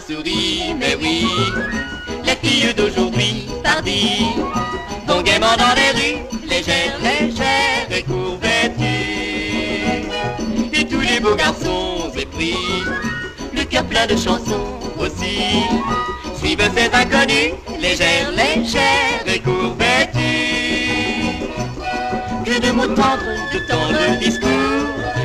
Sourit, mais oui, les filles d'aujourd'hui tardivent vont gaiement dans les rues, légères, légères et courvêtues. Et tous les beaux garçons épris, le cœur plein de chansons aussi, suivent ces inconnus, légères, légères et courvêtues. Que de mots tendres, de tendres discours,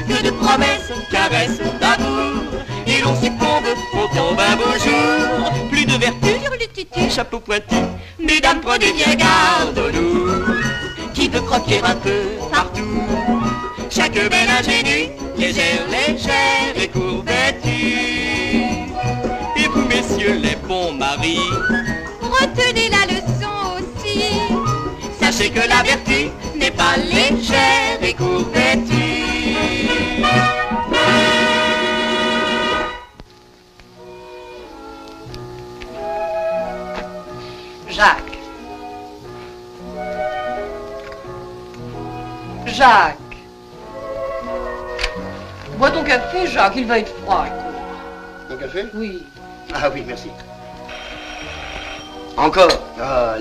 que de promesses, caresses d'amour. Et l'on succombe, on tombe un beau jour. Plus de vertu, titu, chapeau pointu. Mesdames, prenez bien garde au loup qui veut croquer un peu partout. Chaque belle ingénue, légère, légère et courvêtue. Et vous, messieurs les bons maris, retenez la leçon aussi. Sachez que la vertu n'est pas légère et courvêtue. Jacques. Jacques. Bois ton café, Jacques, il va être froid. Mon café? Oui. Ah oui, merci. Encore? Ah,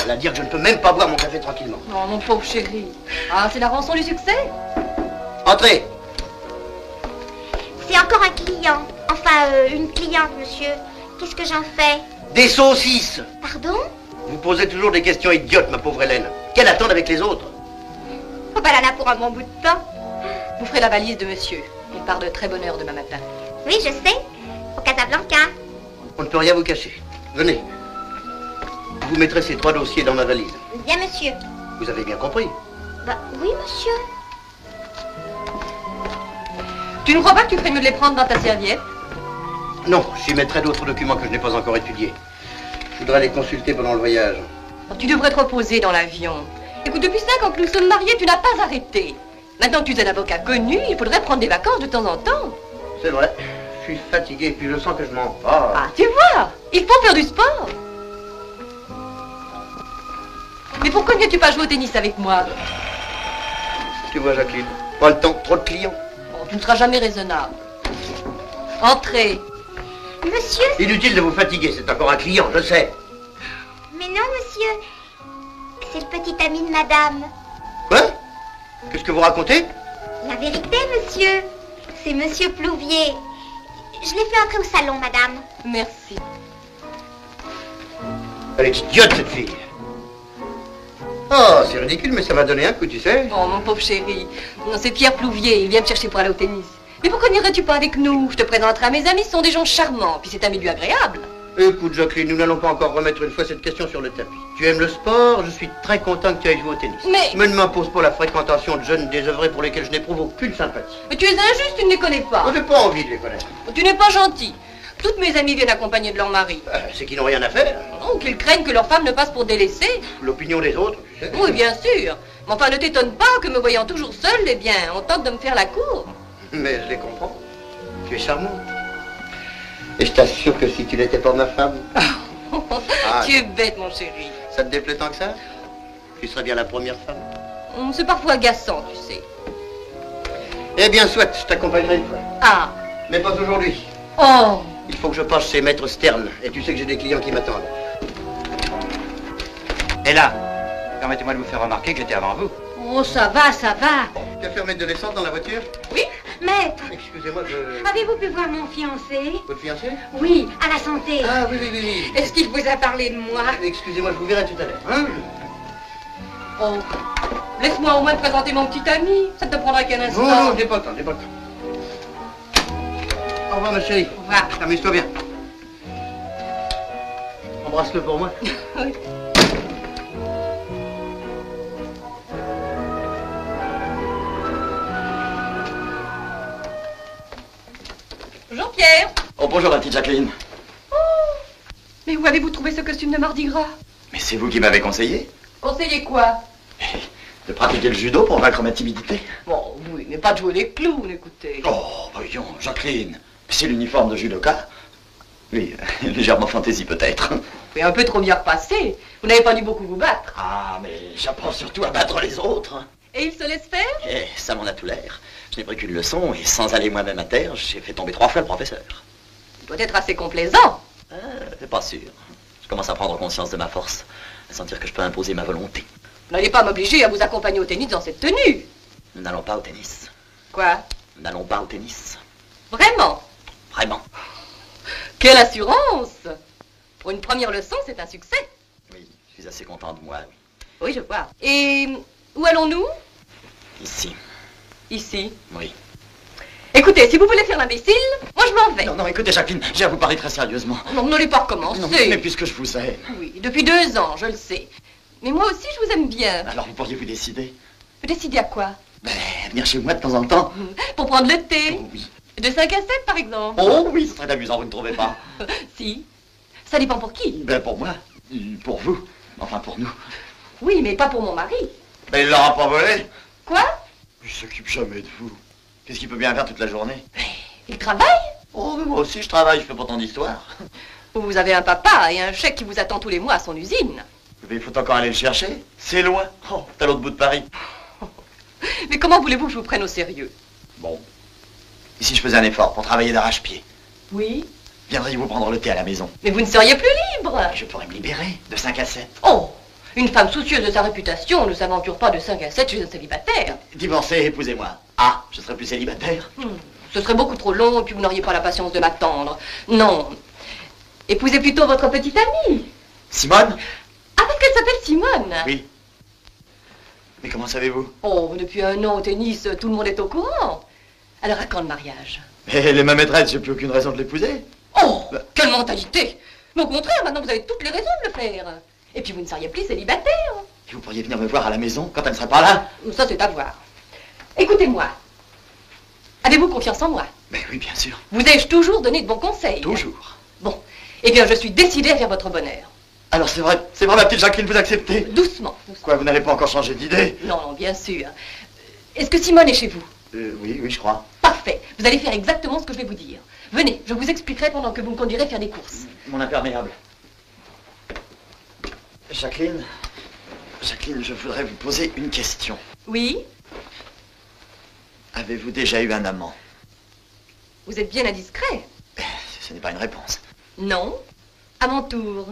la dire que je ne peux même pas boire mon café tranquillement. Non, mon pauvre chéri. Ah, c'est la rançon du succès? Entrez. C'est encore un client. Enfin, une cliente, monsieur. Qu'est-ce que j'en fais? Des saucisses. Pardon? Vous posez toujours des questions idiotes, ma pauvre Hélène. Qu'elle attend avec les autres? Oh, bah, elle en a pour un bon bout de temps. Vous ferez la valise de monsieur. Il part de très bonne heure demain matin. Oui, je sais. Au Casablanca. On ne peut rien vous cacher. Venez. Vous mettrez ces 3 dossiers dans ma valise. Bien, monsieur. Vous avez bien compris? Bah, oui, monsieur. Tu ne crois pas que tu ferais mieux de les prendre dans ta serviette? Non, j'y mettrai d'autres documents que je n'ai pas encore étudiés. Je voudrais les consulter pendant le voyage. Tu devrais te reposer dans l'avion. Écoute, depuis 5 ans que nous sommes mariés, tu n'as pas arrêté. Maintenant que tu es un avocat connu, il faudrait prendre des vacances de temps en temps. C'est vrai. Je suis fatigué, puis je sens que je m'en pars. Ah, tu vois, il faut faire du sport. Mais pourquoi ne viens-tu pas jouer au tennis avec moi? Tu vois, Jacqueline, pas le temps, trop de clients. Bon, tu ne seras jamais raisonnable. Entrez. Monsieur... Inutile de vous fatiguer, c'est encore un client, je sais. Mais non, monsieur. C'est le petit ami de madame. Quoi? Qu'est-ce que vous racontez? La vérité, monsieur. C'est monsieur Plouvier. Je l'ai fait entrer au salon, madame. Merci. Elle est idiote, cette fille. Oh, c'est ridicule, mais ça m'a donné un coup, tu sais. Oh, mon pauvre chéri. Non, c'est Pierre Plouvier, il vient me chercher pour aller au tennis. Mais pourquoi n'irais-tu pas avec nous? Je te présenterai à mes amis, ce sont des gens charmants, puis c'est un milieu agréable. Écoute, Jacqueline, nous n'allons pas encore remettre une fois cette question sur le tapis. Tu aimes le sport, je suis très content que tu ailles jouer au tennis. Mais ne m'impose pas la fréquentation de jeunes désœuvrés pour lesquels je n'éprouve aucune sympathie. tu es injuste, tu ne les connais pas. Moi, j'ai pas envie de les connaître. Tu n'es pas gentil. Toutes mes amies viennent accompagnées de leur mari. C'est qu'ils n'ont rien à faire. Non, qu'ils craignent que leur femme ne passe pour délaissée. L'opinion des autres, tu sais. Oui, bien sûr. Mais enfin, ne t'étonne pas que me voyant toujours seule, eh bien, on tente de me faire la cour. Mais je les comprends. Tu es charmante. Et je t'assure que si tu n'étais pas ma femme... Tu es bête, mon chéri. Ça te déplaît tant que ça? Tu serais bien la première femme. C'est parfois agaçant, tu sais. Eh bien, soit, je t'accompagnerai une fois. Ah. Mais pas aujourd'hui. Oh. Il faut que je passe chez Maître Stern. Et tu sais que j'ai des clients qui m'attendent. Et là, permettez-moi de vous faire remarquer que j'étais avant vous. Oh, ça va, ça va. Tu as fait remettre de l'essence dans la voiture? Oui. Maître. Excusez-moi, je... Avez-vous pu voir mon fiancé? Votre fiancé? Oui, à la santé. Ah, oui, oui, oui, oui. Est-ce qu'il vous a parlé de moi? Excusez-moi, je vous verrai tout à l'heure. Hein? Oh. Laisse-moi au moins te présenter mon petit ami. Ça ne te prendra qu'un instant. Non, non, j'ai pas le temps, j'ai pas le temps. Au revoir, ma chérie. Au revoir. Amuse-toi bien. Embrasse-le pour moi. Oui. Jean-Pierre. Oh, bonjour, ma petite Jacqueline. Mais où avez-vous trouvé ce costume de Mardi Gras? Mais c'est vous qui m'avez conseillé Conseillez quoi? de pratiquer le judo pour vaincre ma timidité. Bon, oui, mais pas de jouer les clowns, écoutez. Oh, voyons, Jacqueline, c'est l'uniforme de judoka. Oui, légèrement fantaisie peut-être. Mais un peu trop bien repassé. Vous n'avez pas dû beaucoup vous battre. Ah, mais j'apprends surtout à battre les autres. Et il se laisse faire? Eh, ça m'en a tout l'air. Je n'ai pris qu'une leçon et sans aller moi-même à terre, j'ai fait tomber 3 fois le professeur. Il doit être assez complaisant. C'est pas sûr. Je commence à prendre conscience de ma force, à sentir que je peux imposer ma volonté. Vous n'allez pas m'obliger à vous accompagner au tennis dans cette tenue. Nous n'allons pas au tennis. Quoi? Nous n'allons pas au tennis. Vraiment? Vraiment. Quelle assurance! Pour une première leçon, c'est un succès. Oui, je suis assez content de moi, oui. Oui, je vois. Et où allons-nous? Ici. Ici. Oui. Écoutez, si vous voulez faire l'imbécile, moi je m'en vais. Non, non, écoutez, Jacqueline, j'ai à vous parler très sérieusement. Non, n'allez pas recommencer. Non, mais puisque je vous aime. Oui, depuis 2 ans, je le sais. Mais moi aussi, je vous aime bien. Alors, vous pourriez vous décider? Vous décidez à quoi? Ben, venir chez moi de temps en temps. Pour prendre le thé. Oh oui. De 5 à 7, par exemple. Oh oui, ce serait amusant, vous ne trouvez pas? Si. Ça dépend pour qui. Ben, pour moi. Pour vous. Enfin, pour nous. Oui, mais pas pour mon mari. Ben, il l'aura pas volé. Quoi? Il s'occupe jamais de vous. Qu'est-ce qu'il peut bien faire toute la journée? Il travaille? Oh, mais moi aussi, je travaille, je fais pas tant d'histoires. Vous avez un papa et un chèque qui vous attend tous les mois à son usine. Mais il faut encore aller le chercher. C'est loin. Oh, c'est à l'autre bout de Paris. Mais comment voulez-vous que je vous prenne au sérieux? Bon. Et si je faisais un effort pour travailler d'arrache-pied, Oui. viendriez-vous prendre le thé à la maison? Mais vous ne seriez plus libre. Je pourrais me libérer de 5 à 7. Oh, une femme soucieuse de sa réputation ne s'aventure pas de 5 à 7 chez un célibataire. Divorcez, épousez-moi. Ah, je serai plus célibataire. Ce serait beaucoup trop long et puis vous n'auriez pas la patience de m'attendre. Non. Épousez plutôt votre petite amie. Simone? Ah, parce qu'elle s'appelle Simone. Oui. Mais comment savez-vous? Oh, depuis 1 an au tennis, tout le monde est au courant. Alors à quand le mariage? Elle est ma maîtresse, j'ai plus aucune raison de l'épouser. Oh, quelle mentalité! Mais au contraire, maintenant vous avez toutes les raisons de le faire. Et puis vous ne seriez plus célibataire. Et vous pourriez venir me voir à la maison quand elle ne serait pas là? Ça, c'est à voir. Écoutez-moi. Avez-vous confiance en moi? Mais oui, bien sûr. Vous ai-je toujours donné de bons conseils? Toujours. Bon. Eh bien, je suis décidée à faire votre bonheur. Alors c'est vrai, ma petite Jacqueline, vous acceptez? Doucement. Quoi, vous n'avez pas encore changé d'idée? Non, non, bien sûr. Est-ce que Simone est chez vous? Oui, je crois. Parfait. Vous allez faire exactement ce que je vais vous dire. Venez, je vous expliquerai pendant que vous me conduirez faire des courses. Mon imperméable. Jacqueline, je voudrais vous poser une question. Oui? Avez-vous déjà eu un amant? Vous êtes bien indiscret. Ce n'est pas une réponse. Non. À mon tour.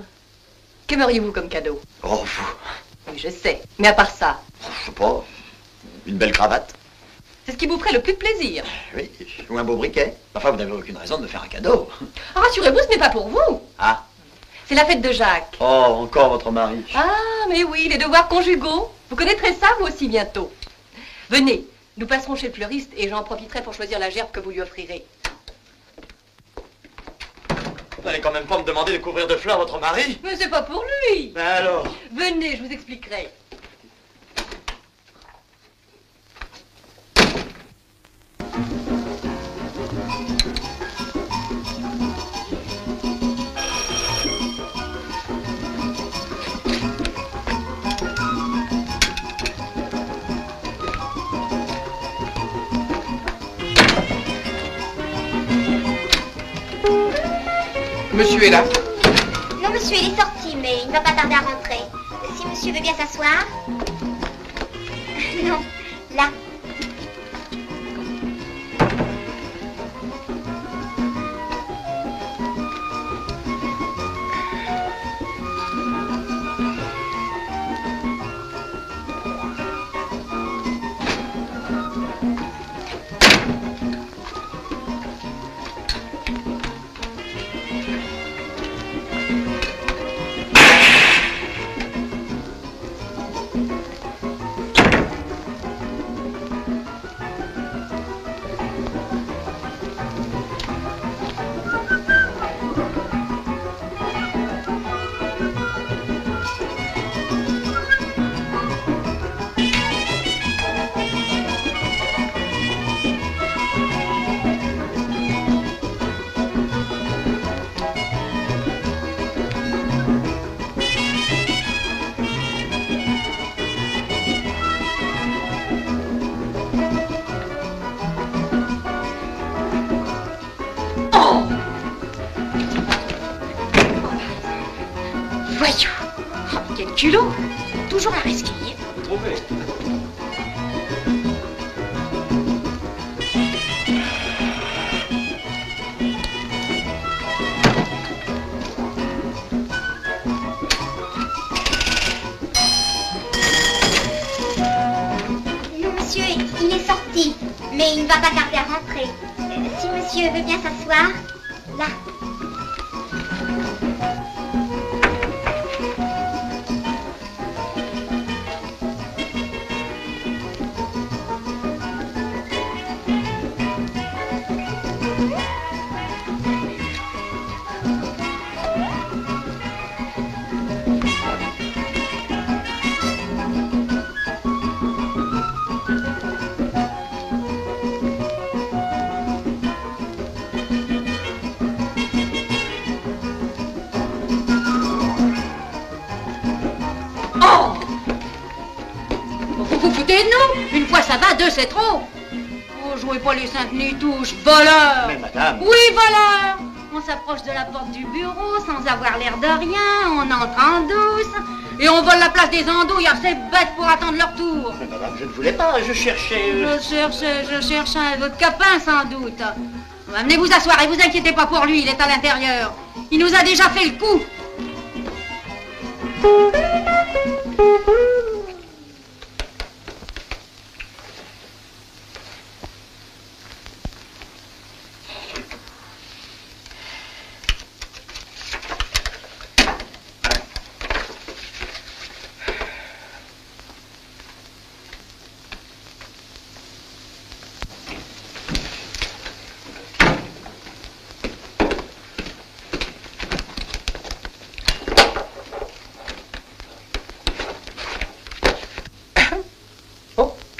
Qu'aimeriez-vous comme cadeau? Oh, vous. Oui, je sais. Mais à part ça, Je sais pas. Une belle cravate? c'est ce qui vous ferait le plus de plaisir. Oui, ou un beau briquet. Enfin, vous n'avez aucune raison de me faire un cadeau. Ah, rassurez-vous, ce n'est pas pour vous. Ah. C'est la fête de Jacques. Oh, encore votre mari. Ah, mais oui, les devoirs conjugaux. Vous connaîtrez ça, vous aussi, bientôt. Venez, nous passerons chez le fleuriste et j'en profiterai pour choisir la gerbe que vous lui offrirez. Vous n'allez quand même pas me demander de couvrir de fleurs votre mari? Mais c'est pas pour lui. Ben alors? Venez, je vous expliquerai. Monsieur est là. Non, monsieur, il est sorti, mais il ne va pas tarder à rentrer. Si monsieur veut bien s'asseoir. Non, là. culot. Toujours la risquille. Vous trouvez? Non, monsieur, il est sorti. Mais il ne va pas tarder à rentrer. Si monsieur veut bien s'asseoir, là. Vous foutez de nous? Une fois ça va, deux c'est trop. Oh, jouez pas les cinq ni touches, voleur. Mais madame... Oui, voleur. On s'approche de la porte du bureau sans avoir l'air de rien, on entre en douce, et on vole la place des andouilles à ces bêtes pour attendre leur tour. Mais madame, je ne voulais pas, je cherchais... Je cherchais votre copain sans doute. Venez vous asseoir et vous inquiétez pas pour lui, il est à l'intérieur. Il nous a déjà fait le coup.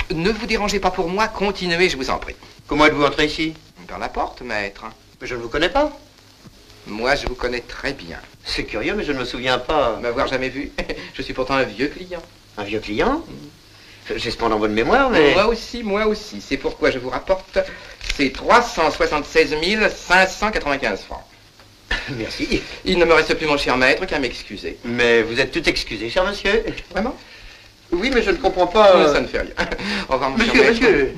Ne vous dérangez pas pour moi, continuez, je vous en prie. Comment êtes-vous entré ici? Par la porte, maître. Mais je ne vous connais pas. Moi, je vous connais très bien. C'est curieux, mais je ne me souviens pas. M'avoir jamais vu. Je suis pourtant un vieux client. Un vieux client? J'ai cependant bonne mémoire, mais... Moi aussi. C'est pourquoi je vous rapporte ces 376 595 francs. Merci. Il ne me reste plus, mon cher maître, qu'à m'excuser. Mais vous êtes tout excusé, cher monsieur. Vraiment? Oui, mais je ne comprends pas... Ça ne fait rien. Au revoir, mon cher Monsieur, maître. monsieur,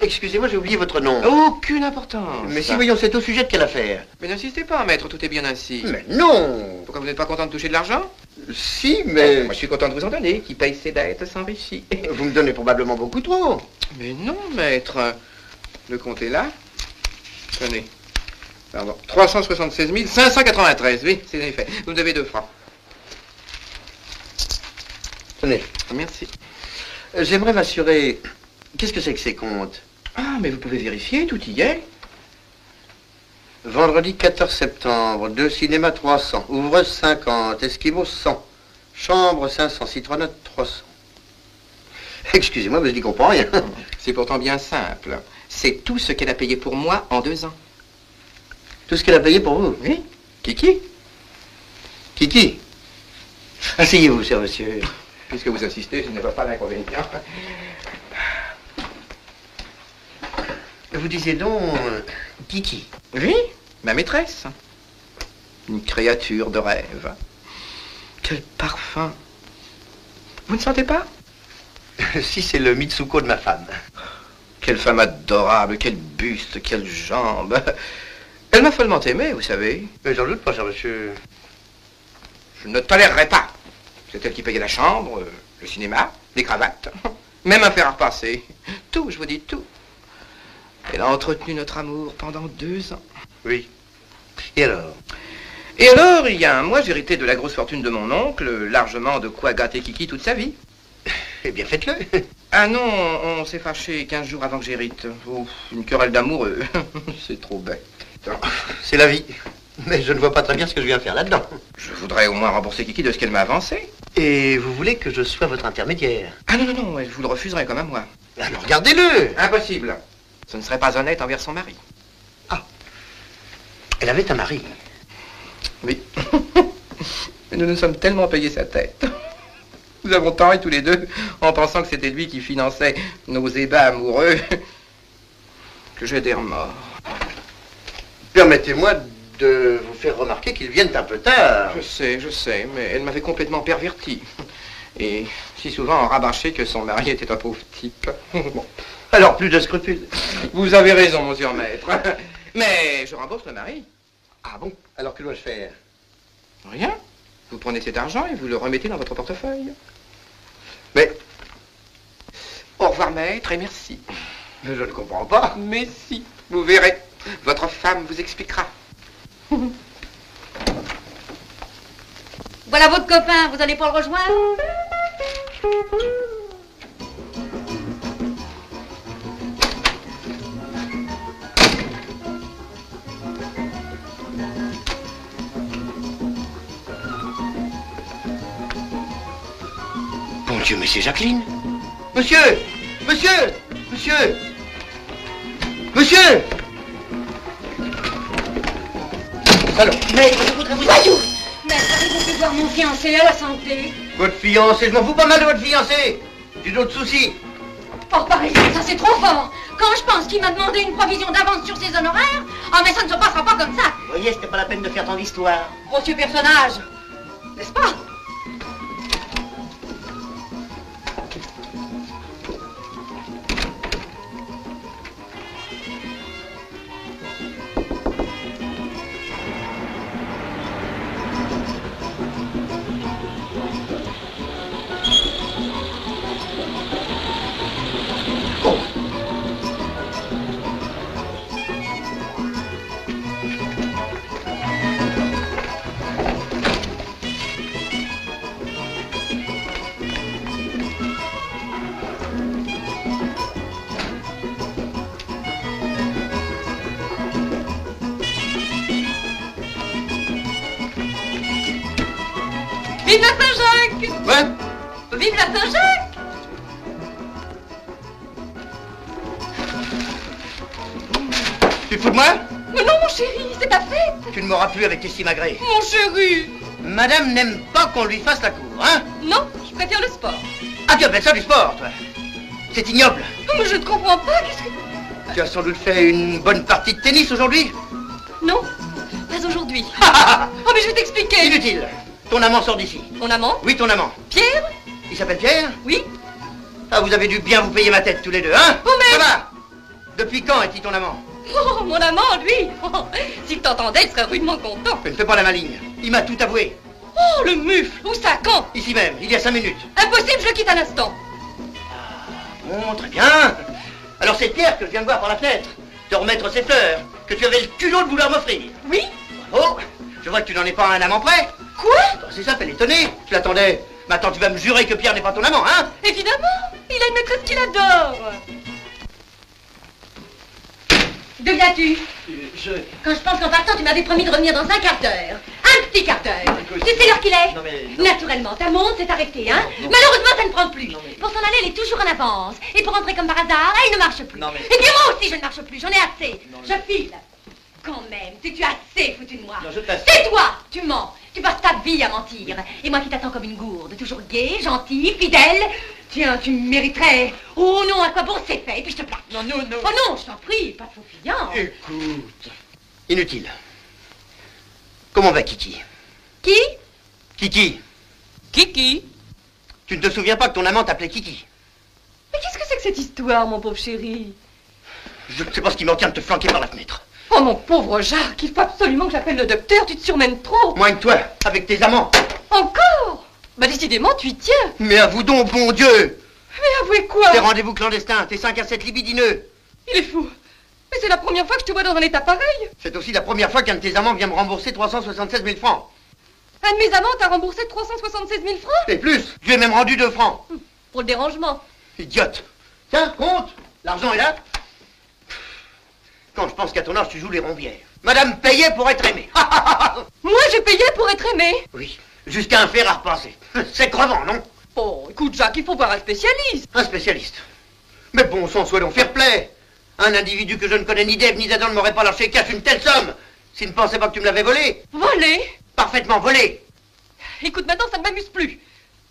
excusez-moi, j'ai oublié votre nom. Aucune importance. Mais si, voyons, c'est au sujet de quelle affaire? Mais n'insistez pas, maître, tout est bien ainsi. Mais non! Pourquoi vous n'êtes pas content de toucher de l'argent? Si, mais... Moi, je suis content de vous en donner. Qui paye ses dettes s'enrichit. Vous me donnez probablement beaucoup trop. Mais non, maître. Le compte est là. Tenez. Pardon. 376 593. Oui, c'est en effet. Vous me devez 2 francs. Tenez. Merci. J'aimerais m'assurer... Qu'est-ce que c'est que ces comptes? Ah, mais vous pouvez vérifier, tout y est. Vendredi 14 septembre, 2 cinéma 300, ouvreuse 50, esquimaux 100, chambre 500, citronnade 300. Excusez-moi, mais je n'y comprends rien. C'est pourtant bien simple. C'est tout ce qu'elle a payé pour moi en 2 ans. Tout ce qu'elle a payé pour vous? Oui. Kiki? Kiki? Asseyez-vous, cher monsieur. Puisque vous insistez, je ne vois pas d'inconvénient. Vous disiez donc... Kiki? Oui, ma maîtresse. Une créature de rêve. Quel parfum. Vous ne sentez pas? Si, c'est le Mitsuko de ma femme. Quelle femme adorable, quel buste, quelle jambe. Elle m'a follement aimé, vous savez. Mais j'en doute pas, cher monsieur. Je ne tolérerai pas. C'est elle qui payait la chambre, le cinéma, les cravates, même un fer à repasser. Tout, je vous dis tout. Elle a entretenu notre amour pendant 2 ans. Oui. Et alors? Et alors, il y a un mois, j'ai hérité de la grosse fortune de mon oncle, largement de quoi gâter Kiki toute sa vie. Eh bien, faites-le. Ah non, on s'est fâché 15 jours avant que j'hérite. Oh, une querelle d'amoureux. C'est trop bête. C'est la vie. Mais je ne vois pas très bien ce que je viens faire là-dedans. Je voudrais au moins rembourser Kiki de ce qu'elle m'a avancé. Et vous voulez que je sois votre intermédiaire? Ah non, non, non, je vous le refuserai comme à moi. Alors regardez-le. Impossible. Ce ne serait pas honnête envers son mari. Ah. Elle avait un mari. Oui. Mais nous nous sommes tellement payé sa tête. Nous avons tant ri tous les deux en pensant que c'était lui qui finançait nos ébats amoureux que j'ai des remords. Permettez-moi de vous faire remarquer qu'ils viennent un peu tard. Je sais, mais elle m'avait complètement perverti. Et si souvent rabâché que son mari était un pauvre type. Bon. Alors, plus de scrupules. Vous avez raison, monsieur le maître. Mais je rembourse le mari. Ah bon? Alors, que dois-je faire? Rien. Vous prenez cet argent et vous le remettez dans votre portefeuille. Mais... Au revoir, maître, et merci. Mais je ne comprends pas. Mais si, vous verrez. Votre femme vous expliquera. Voilà votre copain, vous allez pas le rejoindre? Bon Dieu, mais c'est Jacqueline. Monsieur! Monsieur! Monsieur! Monsieur! Alors, Mais je voudrais vous... Voyou! Maître, avez-vous pu voir mon fiancé à la santé? votre fiancé, je m'en fous pas mal de votre fiancé. J'ai d'autres soucis. Oh, par exemple, ça c'est trop fort. Quand je pense qu'il m'a demandé une provision d'avance sur ses honoraires, ah mais ça ne se passera pas comme ça. Vous voyez, c'était pas la peine de faire tant d'histoire. Grossier personnage, n'est-ce pas? Vive la Saint-Jacques! Ouais? Vive la Saint-Jacques! Tu te fous de moi? Mais non, mon chéri, c'est ta fête! Tu ne m'auras plus avec tes simagrées. Mon chéri! Madame n'aime pas qu'on lui fasse la cour, hein? Non, je préfère le sport. Ah, tu appelles ça du sport, toi? C'est ignoble. Oh, mais je ne comprends pas, qu'est-ce que... Tu as sans doute fait une bonne partie de tennis aujourd'hui? Non, pas aujourd'hui. Oh, mais je vais t'expliquer. Inutile. Ton amant sort d'ici. Mon amant? Oui, ton amant. Pierre? Il s'appelle Pierre? Oui. Ah, vous avez dû bien vous payer ma tête tous les deux, hein? Oh, mais... Ça va? Depuis quand est-il ton amant? Oh, mon amant, lui. Oh, s'il t'entendait, il serait rudement content. Je ne fais pas la maligne. Il m'a tout avoué. Oh, le mufle. Où ça, quand? Ici même, il y a 5 minutes. Impossible, je le quitte à l'instant. Bon, très bien. Alors c'est Pierre que je viens de voir par la fenêtre. Te remettre ses fleurs, que tu avais le culot de vouloir m'offrir. Oui. Oh, je vois que tu n'en es pas un amant prêt. Quoi? C'est ça, fais l'étonner. Je l'attendais. Maintenant, tu vas me jurer que Pierre n'est pas ton amant, hein? Évidemment. Il a une maîtresse qu'il adore. D'où viens-tu? Je... Quand je pense qu'en partant, tu m'avais promis de revenir dans un quart d'heure. Un petit quart d'heure. Tu sais l'heure qu'il est? Non, mais... non. Naturellement, ta montre s'est arrêtée, hein? Non. Malheureusement, ça ne prend plus. Non, mais- Pour s'en aller, elle est toujours en avance. Et pour rentrer comme par hasard, elle ne marche plus. Non, mais- Et bien moi aussi, je ne marche plus. J'en ai assez. Non, Je file. Quand même, tu as assez foutu de moi. Non, je t'assure. C'est toi, tu mens. Tu passes ta vie à mentir. Et moi qui t'attends comme une gourde, toujours gaie, gentille, fidèle. Tiens, tu mériterais. Oh non, à quoi bon c'est fait? Et puis je te plaque. Non, non, non. Oh non, je t'en prie, pas de faux clients. Écoute. Inutile. Comment va Kiki? Qui? Kiki, Kiki. tu ne te souviens pas que ton amant t'appelait Kiki? Mais qu'est-ce que c'est que cette histoire, mon pauvre chéri? Je ne sais pas ce qui m'en tient de te flanquer par la fenêtre. Oh, mon pauvre Jacques, il faut absolument que j'appelle le docteur, tu te surmènes trop. Moins que toi, avec tes amants. Encore? Bah, décidément, tu y tiens. Mais avoue donc, bon Dieu! Mais avouez quoi? Tes rendez-vous clandestins, tes 5 à 7 libidineux. Il est fou. Mais c'est la première fois que je te vois dans un état pareil. C'est aussi la première fois qu'un de tes amants vient me rembourser 376 000 francs. Un de mes amants t'a remboursé 376 000 francs? Et plus, je lui ai même rendu 2 francs. Pour le dérangement. Idiote. Tiens, compte. L'argent est là. Quand je pense qu'à ton âge, tu joues les rombières. Madame payait pour être aimée. Moi, j'ai payé pour être aimé. Oui, jusqu'à un fer à repenser. C'est crevant, non? Oh, écoute, Jacques, il faut voir un spécialiste. Un spécialiste. Mais bon sang, soyons fair-play. Un individu que je ne connais ni d'Ève ni d'Adam ne m'aurait pas lâché cash une telle somme. S'il ne pensait pas que tu me l'avais volé. Volé? Parfaitement volé. Écoute, maintenant, ça ne m'amuse plus.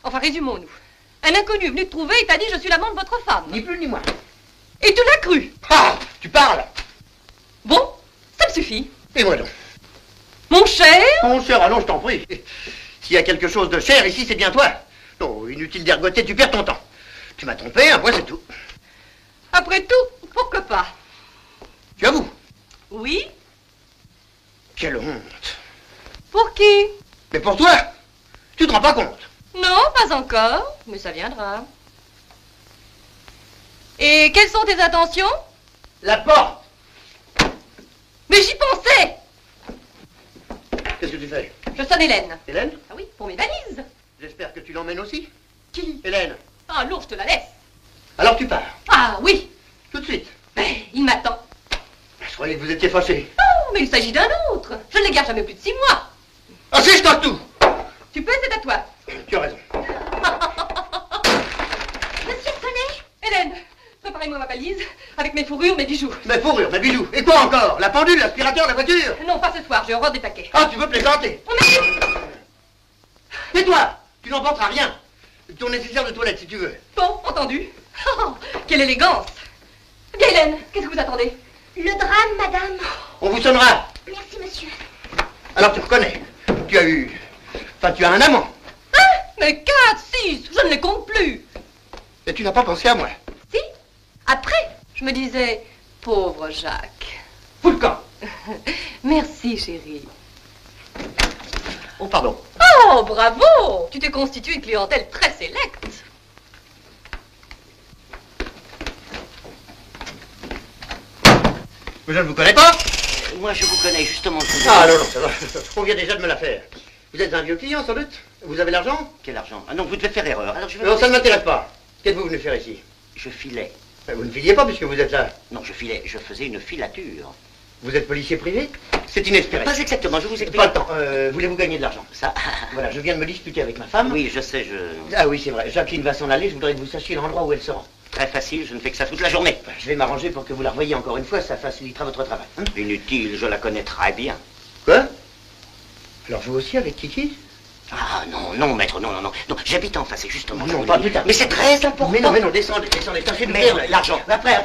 Enfin, résumons-nous. Un inconnu est venu te trouver et t'a dit « Je suis l'amant de votre femme Ni plus ni moins. ». Et tu l'as cru. Ah, tu parles. Bon, ça me suffit. Et moi donc. Mon cher, Mon cher, allons, je t'en prie. S'il y a quelque chose de cher ici, c'est bien toi. Non, inutile d'ergoter, tu perds ton temps. Tu m'as trompé, un point c'est tout. Après tout, pourquoi pas? Tu avoues? Oui? Quelle honte. Pour qui? Mais pour toi, tu te rends pas compte? Non, pas encore, mais ça viendra. Et quelles sont tes intentions? La porte. Mais j'y pensais! Qu'est-ce que tu fais? Je sonne Hélène. Hélène? Ah oui, pour mes valises. J'espère que tu l'emmènes aussi. Qui? Hélène. Ah, lourd, je te la laisse. Alors tu pars. Ah oui. Tout de suite. Ben, il m'attend. Je croyais que vous étiez fâchés. Oh, mais il s'agit d'un autre. Je ne les garde jamais plus de 6 mois. Ah si, je t'en tout. Tu peux, c'est à toi. Tu as raison. Monsieur Sonnet. Hélène, préparez-moi ma valise avec mes fourrures, mes bijoux. Mes fourrures, mes bijoux. Et quoi encore? La pendule, l'aspirateur, la voiture? Non, pas ce soir, j'ai horreur des paquets. Ah, tu veux plaisanter? Oh, mais... Et toi? Tu n'emporteras rien. Ton nécessaire de toilette, si tu veux. Bon, entendu. Oh, quelle élégance. Bien, Hélène, qu'est-ce que vous attendez? Le drame, madame. On vous sonnera. Merci, monsieur. Alors tu reconnais. Tu as eu... Enfin, tu as un amant. Hein? Mais 4, 6, je ne les compte plus. Et tu n'as pas pensé à moi. Si, après, je me disais, pauvre Jacques. Fous le camp. Merci, chérie. Oh, pardon. Oh, bravo! Tu t'es constitué une clientèle très sélecte. Mais je ne vous connais pas. Moi, je vous connais, justement. Ah, non, ça va. On vient déjà de me la faire. Vous êtes un vieux client, sans doute. Vous avez l'argent? Quel argent? Ah non, vous devez faire erreur. Alors, je vais... Non, ça ne m'intéresse pas. Qu'êtes-vous venu faire ici? Je filais. Vous ne filiez pas puisque vous êtes là. Non, je filais. Je faisais une filature. Vous êtes policier privé? C'est inespéré. Pas exactement, je vous explique. Pas le temps. Voulez-vous gagner de l'argent? Ça... Voilà, je viens de me disputer avec ma femme. Oui, je sais, je... Ah oui, c'est vrai. Jacqueline va s'en aller. Je voudrais que vous sachiez l'endroit où elle se rend. Très facile, je ne fais que ça toute la journée. Je vais m'arranger pour que vous la revoyiez encore une fois. Ça facilitera votre travail. Hein? Inutile, je la connais très bien. Quoi? Alors vous aussi avec Kiki? Ah non, non, maître, non, non, non. Non, j'habite en face, c'est justement... Non, pas plus tard. Mais c'est très important. Mais non, descendez, descendez. Tâchez de Mais faire l'argent. Après.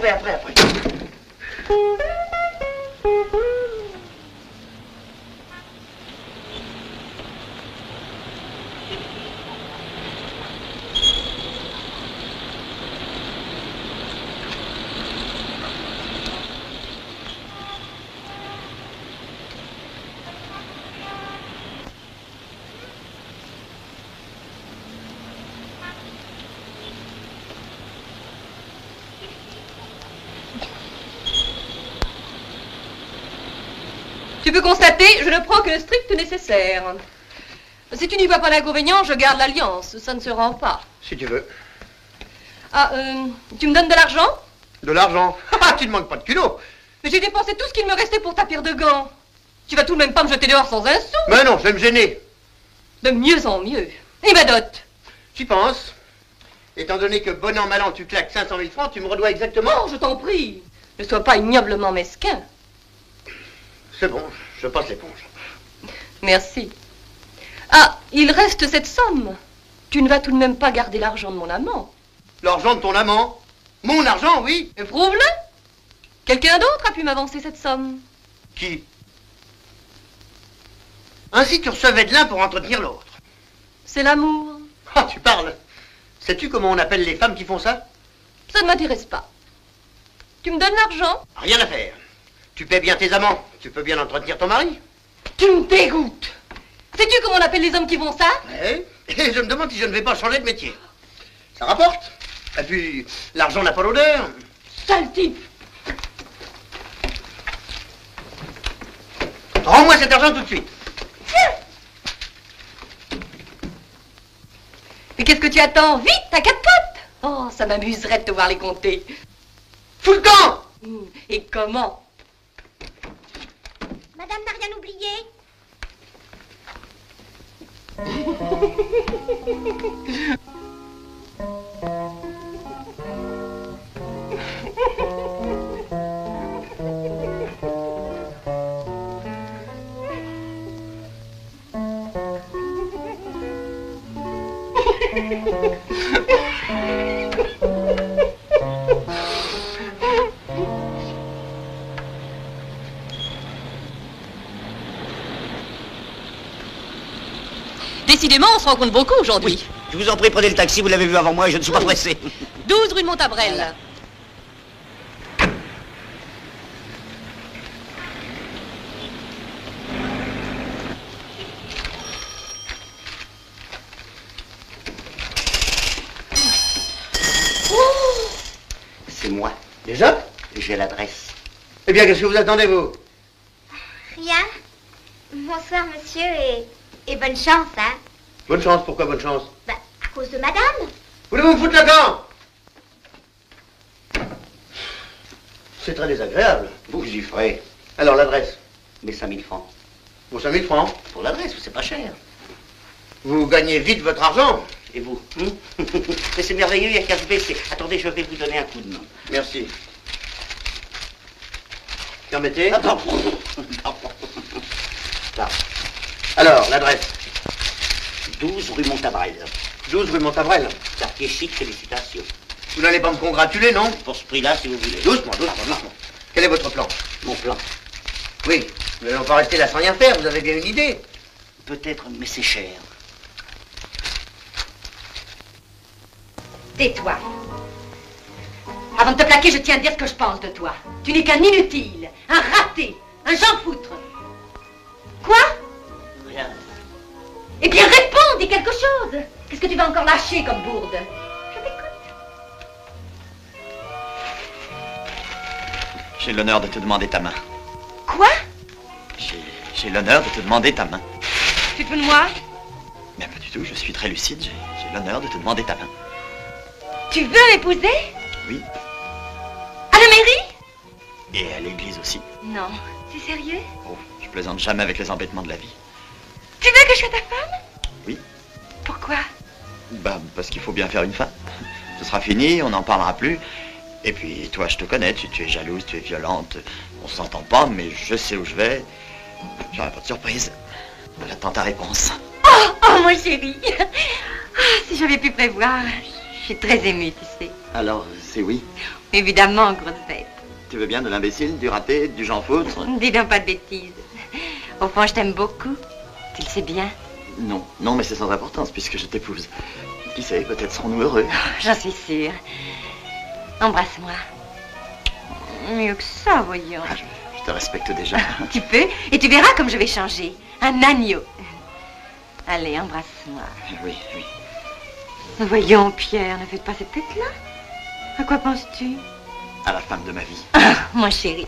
Tu peux constater, je ne prends que le strict nécessaire. Si tu n'y vois pas l'inconvénient, je garde l'alliance. Ça ne se rend pas. Si tu veux. Ah, tu me donnes de l'argent? De l'argent? Ah, tu ne manques pas de culot. Mais j'ai dépensé tout ce qu'il me restait pour ta paire de gants. Tu vas tout de même pas me jeter dehors sans un sou? Mais non, je vais me gêner. De mieux en mieux. Et ma dot? J'y pense. Étant donné que bon an, mal an, tu claques 500 000 francs, tu me redois exactement... Oh, je t'en prie. Ne sois pas ignoblement mesquin. C'est bon, je passe l'éponge. Merci. Ah, il reste cette somme. Tu ne vas tout de même pas garder l'argent de mon amant. L'argent de ton amant? Mon argent, oui. Prouve-le. Quelqu'un d'autre a pu m'avancer cette somme. Qui? Ainsi tu recevais de l'un pour entretenir l'autre. C'est l'amour. Ah, tu parles. Sais-tu comment on appelle les femmes qui font ça? Ça ne m'intéresse pas. Tu me donnes l'argent? Rien à faire. Tu paies bien tes amants. Tu peux bien entretenir ton mari. Tu me dégoûtes. Sais-tu comment on appelle les hommes qui font ça? Ouais. Et je me demande si je ne vais pas changer de métier. Ça rapporte. Et puis, l'argent n'a pas l'odeur. Sale type. Rends-moi cet argent tout de suite. Mais qu'est-ce que tu attends? Vite, à 4 pattes. Oh, ça m'amuserait de te voir les compter. Fous le camp. Et comment? Madame n'a rien oublié. Décidément, on se rencontre beaucoup aujourd'hui. Oui. Je vous en prie, prenez le taxi, vous l'avez vu avant moi et je ne suis pas pressé. 12 rue de Montabrel. C'est moi. Déjà? J'ai l'adresse. Eh bien, qu'est-ce que vous attendez, vous? Rien. Bonsoir, monsieur, et bonne chance, hein. Bonne chance, pourquoi bonne chance? Bah, à cause de madame. Voulez-vous me foutre la gant? C'est très désagréable. Vous y ferez. Alors, l'adresse? Mais 5000 francs. Pour 5000 francs? Pour l'adresse, c'est pas cher. Vous gagnez vite votre argent. Et vous Mais c'est merveilleux, il n'y a qu'à se baisser. Attendez, je vais vous donner un coup de main. Merci. Permettez? Attends. Là. Alors, l'adresse? 12 rue Montabrel. 12 rue Montabrel. Quartier chic, félicitations. Vous n'allez pas me congratuler, non? Pour ce prix-là, si vous voulez. Doucement, doucement. Quel est votre plan? Mon plan. Oui, vous n'allez pas rester là sans rien faire, vous avez bien une idée. Peut-être, mais c'est cher. Tais-toi. Avant de te plaquer, je tiens à dire ce que je pense de toi. Tu n'es qu'un inutile, un raté, un Jean-Foutre. Quoi? Rien. Eh bien, réponds, dis quelque chose. Qu'est-ce que tu vas encore lâcher comme bourde? Je t'écoute. J'ai l'honneur de te demander ta main. Quoi? J'ai l'honneur de te demander ta main. Tu te fous de moi? Mais pas du tout, je suis très lucide. J'ai l'honneur de te demander ta main. Tu veux m'épouser? Oui. À la mairie? Et à l'église aussi. Non. C'est sérieux? Oh, je plaisante jamais avec les embêtements de la vie. Tu veux que je sois ta femme? Oui. Pourquoi? Bah, parce qu'il faut bien faire une femme. Ce sera fini, on n'en parlera plus. Et puis, toi, je te connais, tu es jalouse, tu es violente. On s'entend pas, mais je sais où je vais. J'aurai pas de surprise. J'attends ta réponse. Oh, mon chéri. Ah, si j'avais pu prévoir. Je suis très émue, tu sais. Alors, c'est oui. Évidemment, grosse bête. Tu veux bien de l'imbécile, du raté, du Jean-Foutre? Dis donc pas de bêtises. Au fond, je t'aime beaucoup. Tu le sais bien. Non, non, mais c'est sans importance puisque je t'épouse. Qui sait, peut-être serons-nous heureux. J'en suis sûre. Embrasse-moi. Mieux que ça, voyons. Ah, je te respecte déjà. Tu peux, et tu verras comme je vais changer. Un agneau. Allez, embrasse-moi. Oui, oui. Voyons, Pierre, ne fais pas cette tête-là. À quoi penses-tu? À la femme de ma vie. Ah, mon chéri.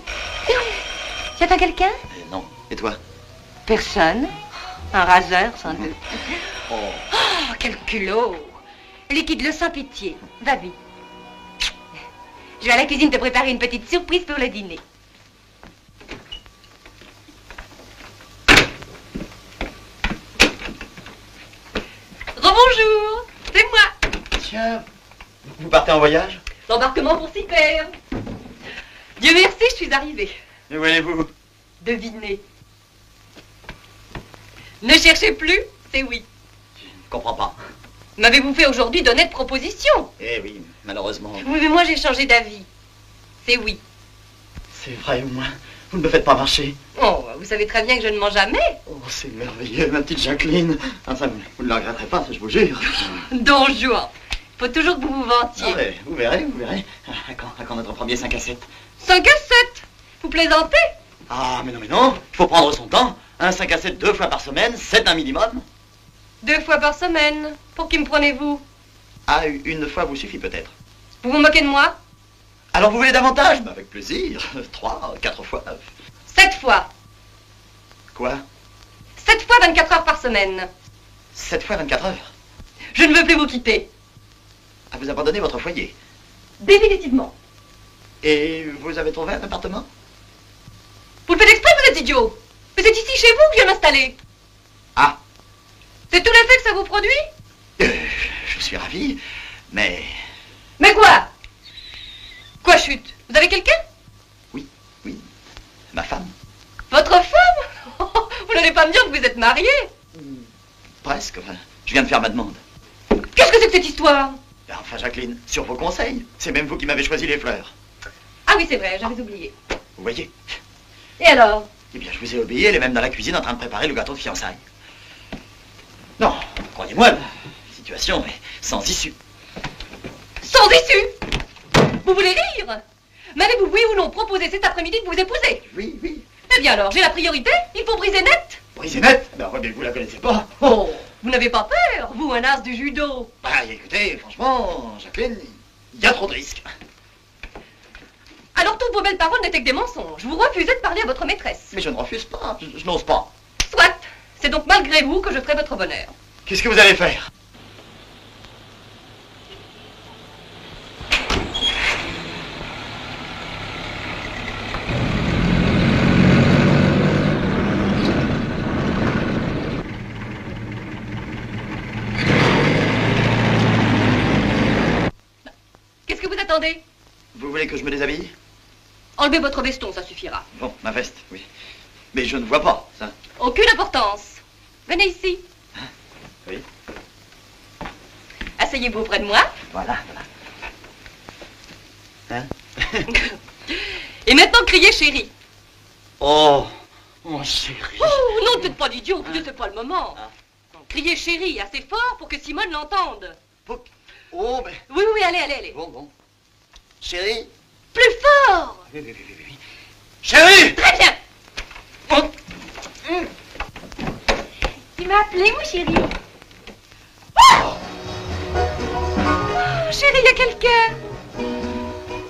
Tu attends quelqu'un? Non. Et toi? Personne. Un raseur, sans doute. Oh. Oh, quel culot. Liquide-le sans pitié. Va vite. Je vais à la cuisine te préparer une petite surprise pour le dîner. Rebonjour, c'est moi. Tiens, vous partez en voyage? L'embarquement pour 6 paires. Dieu merci, je suis arrivée. Mais voyez-vous? Devinez. Ne cherchez plus, c'est oui. Je ne comprends pas. M'avez-vous fait aujourd'hui d'honnêtes propositions? Eh oui, malheureusement. Oui, mais moi j'ai changé d'avis. C'est oui. C'est vrai, au moins. Vous ne me faites pas marcher. Oh, vous savez très bien que je ne mens jamais. Oh, c'est merveilleux, ma petite Jacqueline. Ah, ça, vous ne le regretterez pas, ça, je vous jure. Don Juan. Faut toujours que vous vous vantiez. Ah ouais, vous verrez, vous verrez. À quand notre premier 5 à 7? 5 à 7. Vous plaisantez? Ah, mais non, il faut prendre son temps. Un 5 à 7 2 fois par semaine, 7 un minimum. 2 fois par semaine. Pour qui me prenez-vous? Ah, une fois vous suffit peut-être. Vous vous moquez de moi? Alors vous voulez davantage? Bah, avec plaisir. 3, 4 fois. 7 fois. Quoi? 7 fois 24 heures par semaine. 7 fois 24 heures. Je ne veux plus vous quitter. À vous abandonner votre foyer. Définitivement. Et vous avez trouvé un appartement? Vous le faites exprès, vous êtes idiot. Mais c'est ici chez vous que je viens m'installer. Ah. C'est tout l'effet que ça vous produit? Je suis ravi, mais... Mais quoi? Quoi, chute? Vous avez quelqu'un? Oui, ma femme. Votre femme? Vous n'allez pas me dire que vous êtes marié? Presque, enfin, je viens de faire ma demande. Qu'est-ce que c'est que cette histoire? Enfin, Jacqueline, sur vos conseils, c'est même vous qui m'avez choisi les fleurs. Ah oui, c'est vrai, j'avais oublié. Vous voyez? Et alors? Eh bien, je vous ai obéi, elle est même dans la cuisine en train de préparer le gâteau de fiançailles. Non, croyez-moi, si situation est sans issue. Sans issue? Vous voulez rire? M'avez-vous, oui ou non, proposé cet après-midi de vous épouser? Oui, oui. Eh bien alors, j'ai la priorité, il faut briser net. Briser net? Ben, mais vous la connaissez pas. Oh, vous n'avez pas peur, vous, un as du judo. Ah, écoutez, franchement, Jacqueline, il y a trop de risques. Alors toutes vos belles paroles n'étaient que des mensonges. Vous refusez de parler à votre maîtresse. Mais je ne refuse pas, je n'ose pas. Soit. C'est donc malgré vous que je ferai votre bonheur. Qu'est-ce que vous allez faire? Qu'est-ce que vous attendez? Vous voulez que je me déshabille? Enlevez votre veston, ça suffira. Bon, ma veste, oui. Mais je ne vois pas, ça. Aucune importance. Venez ici. Oui. Asseyez-vous auprès de moi. Voilà, voilà. Hein? Et maintenant, criez chérie. Oh, mon chéri. Oh, non, ne pas d'idiot, c'est pas le moment. Criez chérie assez fort pour que Simone l'entende. Oh, mais... Oui, oui, allez, allez, allez. Bon, bon. Chérie? Plus fort. Oui, oui, oui, oui, oui. Chérie! Très bien. Oh. Tu m'as appelé, mon chéri? Chérie, il y a quelqu'un.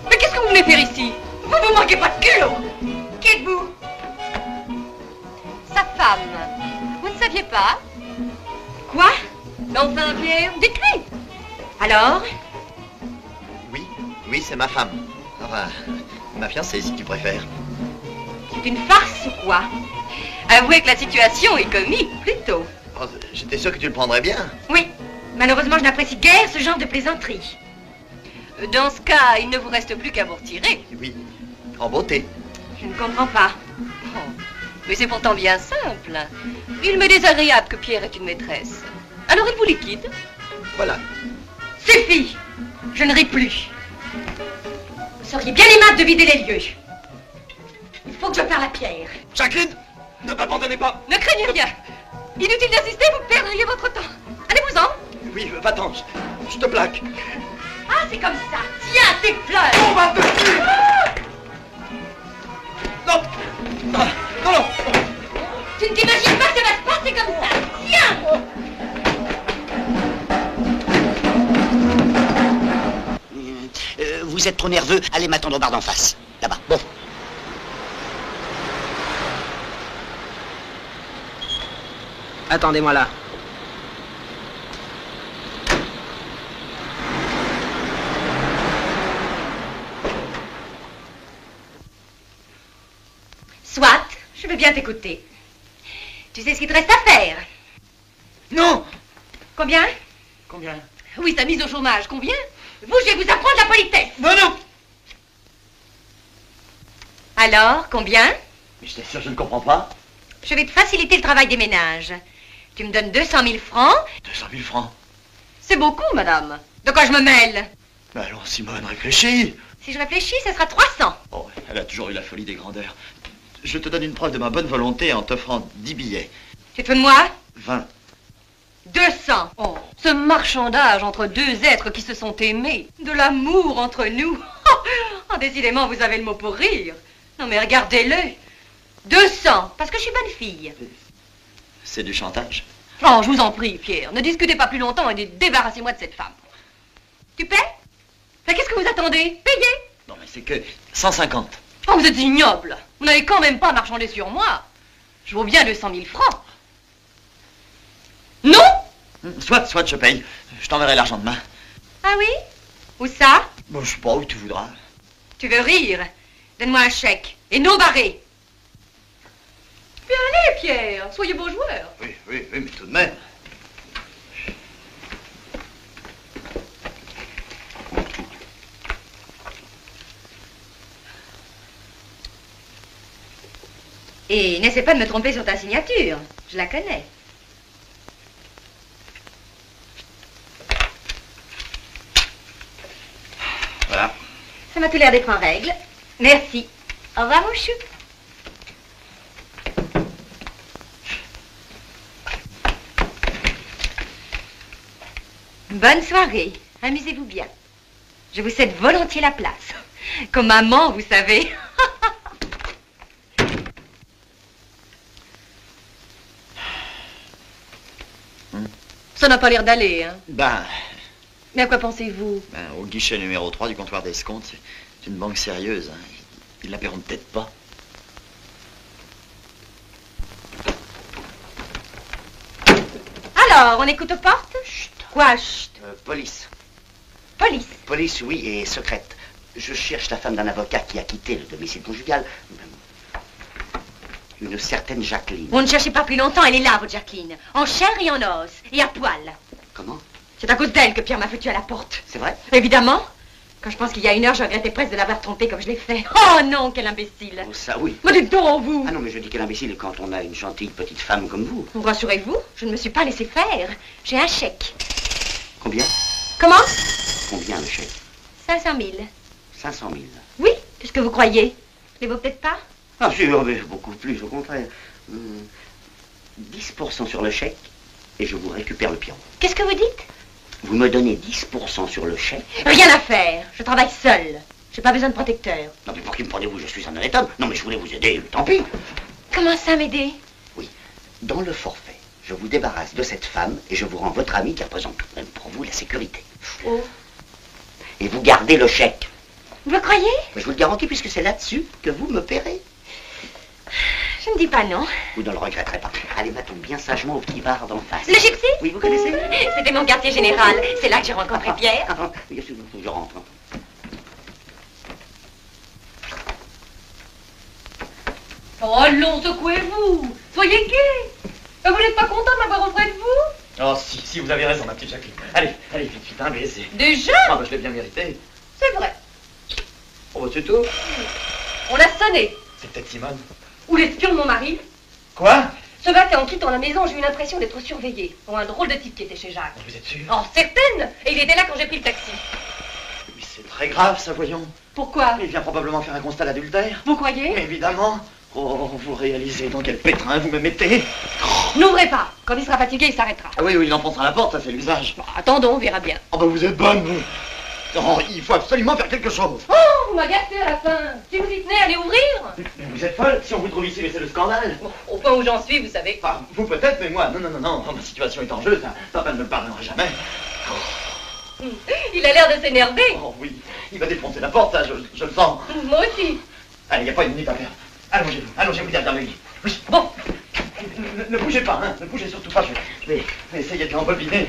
Mais qu'est-ce que vous venez faire ici? Vous ne manquez pas de culot. Qui êtes-vous? Sa femme. Vous ne saviez pas? Quoi? Enfin, Pierre, dites-lui. Alors? Oui, oui, c'est ma femme. Enfin, ma fiancée, si tu préfères. C'est une farce ou quoi? Avouez que la situation est comique, plutôt. Oh, j'étais sûr que tu le prendrais bien. Oui. Malheureusement, je n'apprécie guère ce genre de plaisanterie. Dans ce cas, il ne vous reste plus qu'à vous retirer. Oui, en beauté. Je ne comprends pas. Oh, mais c'est pourtant bien simple. Il m'est désagréable que Pierre ait une maîtresse. Alors il vous liquide. Voilà. Suffit. Je ne ris plus. Vous seriez bien aimable de vider les lieux. Il faut que je parle à Pierre. Jacqueline, ne m'abandonnez pas. Ne craignez rien. Inutile d'insister, vous perdriez votre temps. Allez-vous-en. Oui, va-t'en, je te plaque. Ah, c'est comme ça. Tiens, tes fleurs. On va te tuer. Non. Ah, non, non. Tu ne t'imagines pas que ça va se passer comme ça. Tiens. Vous êtes trop nerveux, allez m'attendre au bar d'en face. Là-bas. Bon. Attendez-moi là. Soit, je veux bien t'écouter. Tu sais ce qu'il te reste à faire? Non. Combien? Combien? Oui, sa mise au chômage, combien? Vous, je vais vous apprendre la politesse. Non, non. Alors, combien? Mais je t'assure, je ne comprends pas. Je vais te faciliter le travail des ménages. Tu me donnes 200 000 francs. 200 000 francs. C'est beaucoup, madame. De quoi je me mêle? Mais allons, Simone, réfléchis. Si je réfléchis, ce sera 300. Oh, elle a toujours eu la folie des grandeurs. Je te donne une preuve de ma bonne volonté en t'offrant 10 billets. Tu te fous de moi? 20. 200. Oh, ce marchandage entre deux êtres qui se sont aimés. De l'amour entre nous. Oh, décidément, vous avez le mot pour rire. Non, mais regardez-le. 200, parce que je suis bonne fille. C'est du chantage. Oh, je vous en prie, Pierre, ne discutez pas plus longtemps et débarrassez-moi de cette femme. Tu paies? Mais qu'est-ce que vous attendez? Payez? Non, mais c'est que 150. Oh, vous êtes ignoble. Vous n'allez quand même pas marchander sur moi. Je vaux bien 200 000 francs. Non? Soit je paye. Je t'enverrai l'argent demain. Ah oui? Où ça? Bon, je sais pas où tu voudras. Tu veux rire? Donne-moi un chèque. Et non barré. Bien allez, Pierre. Soyez beau joueur. Oui, mais tout de même. Et n'essaie pas de me tromper sur ta signature. Je la connais. Voilà. Ça m'a tout l'air d'être en règle. Merci. Au revoir, mon chou. Bonne soirée. Amusez-vous bien. Je vous cède volontiers la place. Comme maman, vous savez. Ça n'a pas l'air d'aller, hein? Ben, Mais à quoi pensez-vous? au guichet numéro 3 du comptoir d'escompte, c'est une banque sérieuse. Hein. Ils la paieront peut-être pas. Alors, on écoute aux portes? Chut. Quoi, chut? Police. Police. Police, oui, et secrète. Je cherche la femme d'un avocat qui a quitté le domicile conjugal. Une certaine Jacqueline. Vous ne cherchez pas plus longtemps, elle est là, votre Jacqueline. En chair et en os, et à poil. Comment? C'est à cause d'elle que Pierre m'a foutu à la porte. C'est vrai? Évidemment. Quand je pense qu'il y a une heure, je regrettais presque de l'avoir trompé comme je l'ai fait. Oh non, quel imbécile. Oh, ça, oui. Mais dites donc, vous. Ah non, mais je dis quel imbécile quand on a une gentille petite femme comme vous. Rassurez-vous, je ne me suis pas laissé faire. J'ai un chèque. Combien? Comment? Combien le chèque? 500 000. 500 000. Oui, qu'est-ce que vous croyez? Ne vaut peut-être pas? Ah, si, mais beaucoup plus, au contraire. 10% sur le chèque, et je vous récupère le pion. Qu'est-ce que vous dites? Vous me donnez 10% sur le chèque. Rien à faire. Je travaille seule. J'ai pas besoin de protecteur. Non, mais pour qui me prenez-vous? Je suis un honnête homme. Non, mais je voulais vous aider, tant pis. Comment ça, m'aider? Oui, dans le forfait, je vous débarrasse de cette femme et je vous rends votre ami qui représente tout de même pour vous la sécurité. Oh. Et vous gardez le chèque. Vous croyez? Mais je vous le garantis puisque c'est là-dessus que vous me paierez. Je ne dis pas non. Vous ne le regretterez pas. Allez, va-t-on bien sagement au petit bar d'en face. Le gypsy? Oui, vous connaissez? C'était mon quartier général. C'est là que j'ai rencontré Pierre. Oui, je rentre. Oh, allons, secouez-vous. Soyez gai. Vous n'êtes pas content de m'avoir auprès de vous? Oh, si, vous avez raison, ma petite Jacqueline. Allez, vite, un baiser. Déjà? Ah, bah, je l'ai bien mérité. C'est vrai. Oh, bah, c'est tout. On l'a sonné. C'est peut-être Simone. Ou l'espion de mon mari. Quoi? Ce matin, en quittant la maison, j'ai eu l'impression d'être surveillée. Oh, un drôle de type qui était chez Jacques. Vous êtes sûr? Oh, certaine. Et il était là quand j'ai pris le taxi. Mais c'est très grave, ça, voyons. Pourquoi? Il vient probablement faire un constat d'adultère. Vous croyez? Mais évidemment. Oh, vous réalisez dans quel pétrin vous me mettez? N'ouvrez pas. Quand il sera fatigué, il s'arrêtera. Ah oui, il enfoncera la porte, ça c'est l'usage. Bon, attendons, on verra bien. Oh, bah, vous êtes bonne, vous. Oh, il faut absolument faire quelque chose. Oh, vous m'agacez à la fin. Si vous y tenez, allez ouvrir. Mais vous êtes folle. Si on vous trouve ici, mais c'est le scandale. Bon, au point où j'en suis, vous savez. Enfin, vous peut-être, mais moi, non. Ma situation est en jeu, ça. Papa ne me pardonnera jamais. Il a l'air de s'énerver. Oh oui, il va défoncer la porte, ça, je le sens. Moi aussi. Allez, il n'y a pas une minute à perdre. Allongez-vous derrière le lit. Oui. Bon. Ne bougez pas, hein. Ne bougez surtout pas. Je vais essayer de l'embobiner.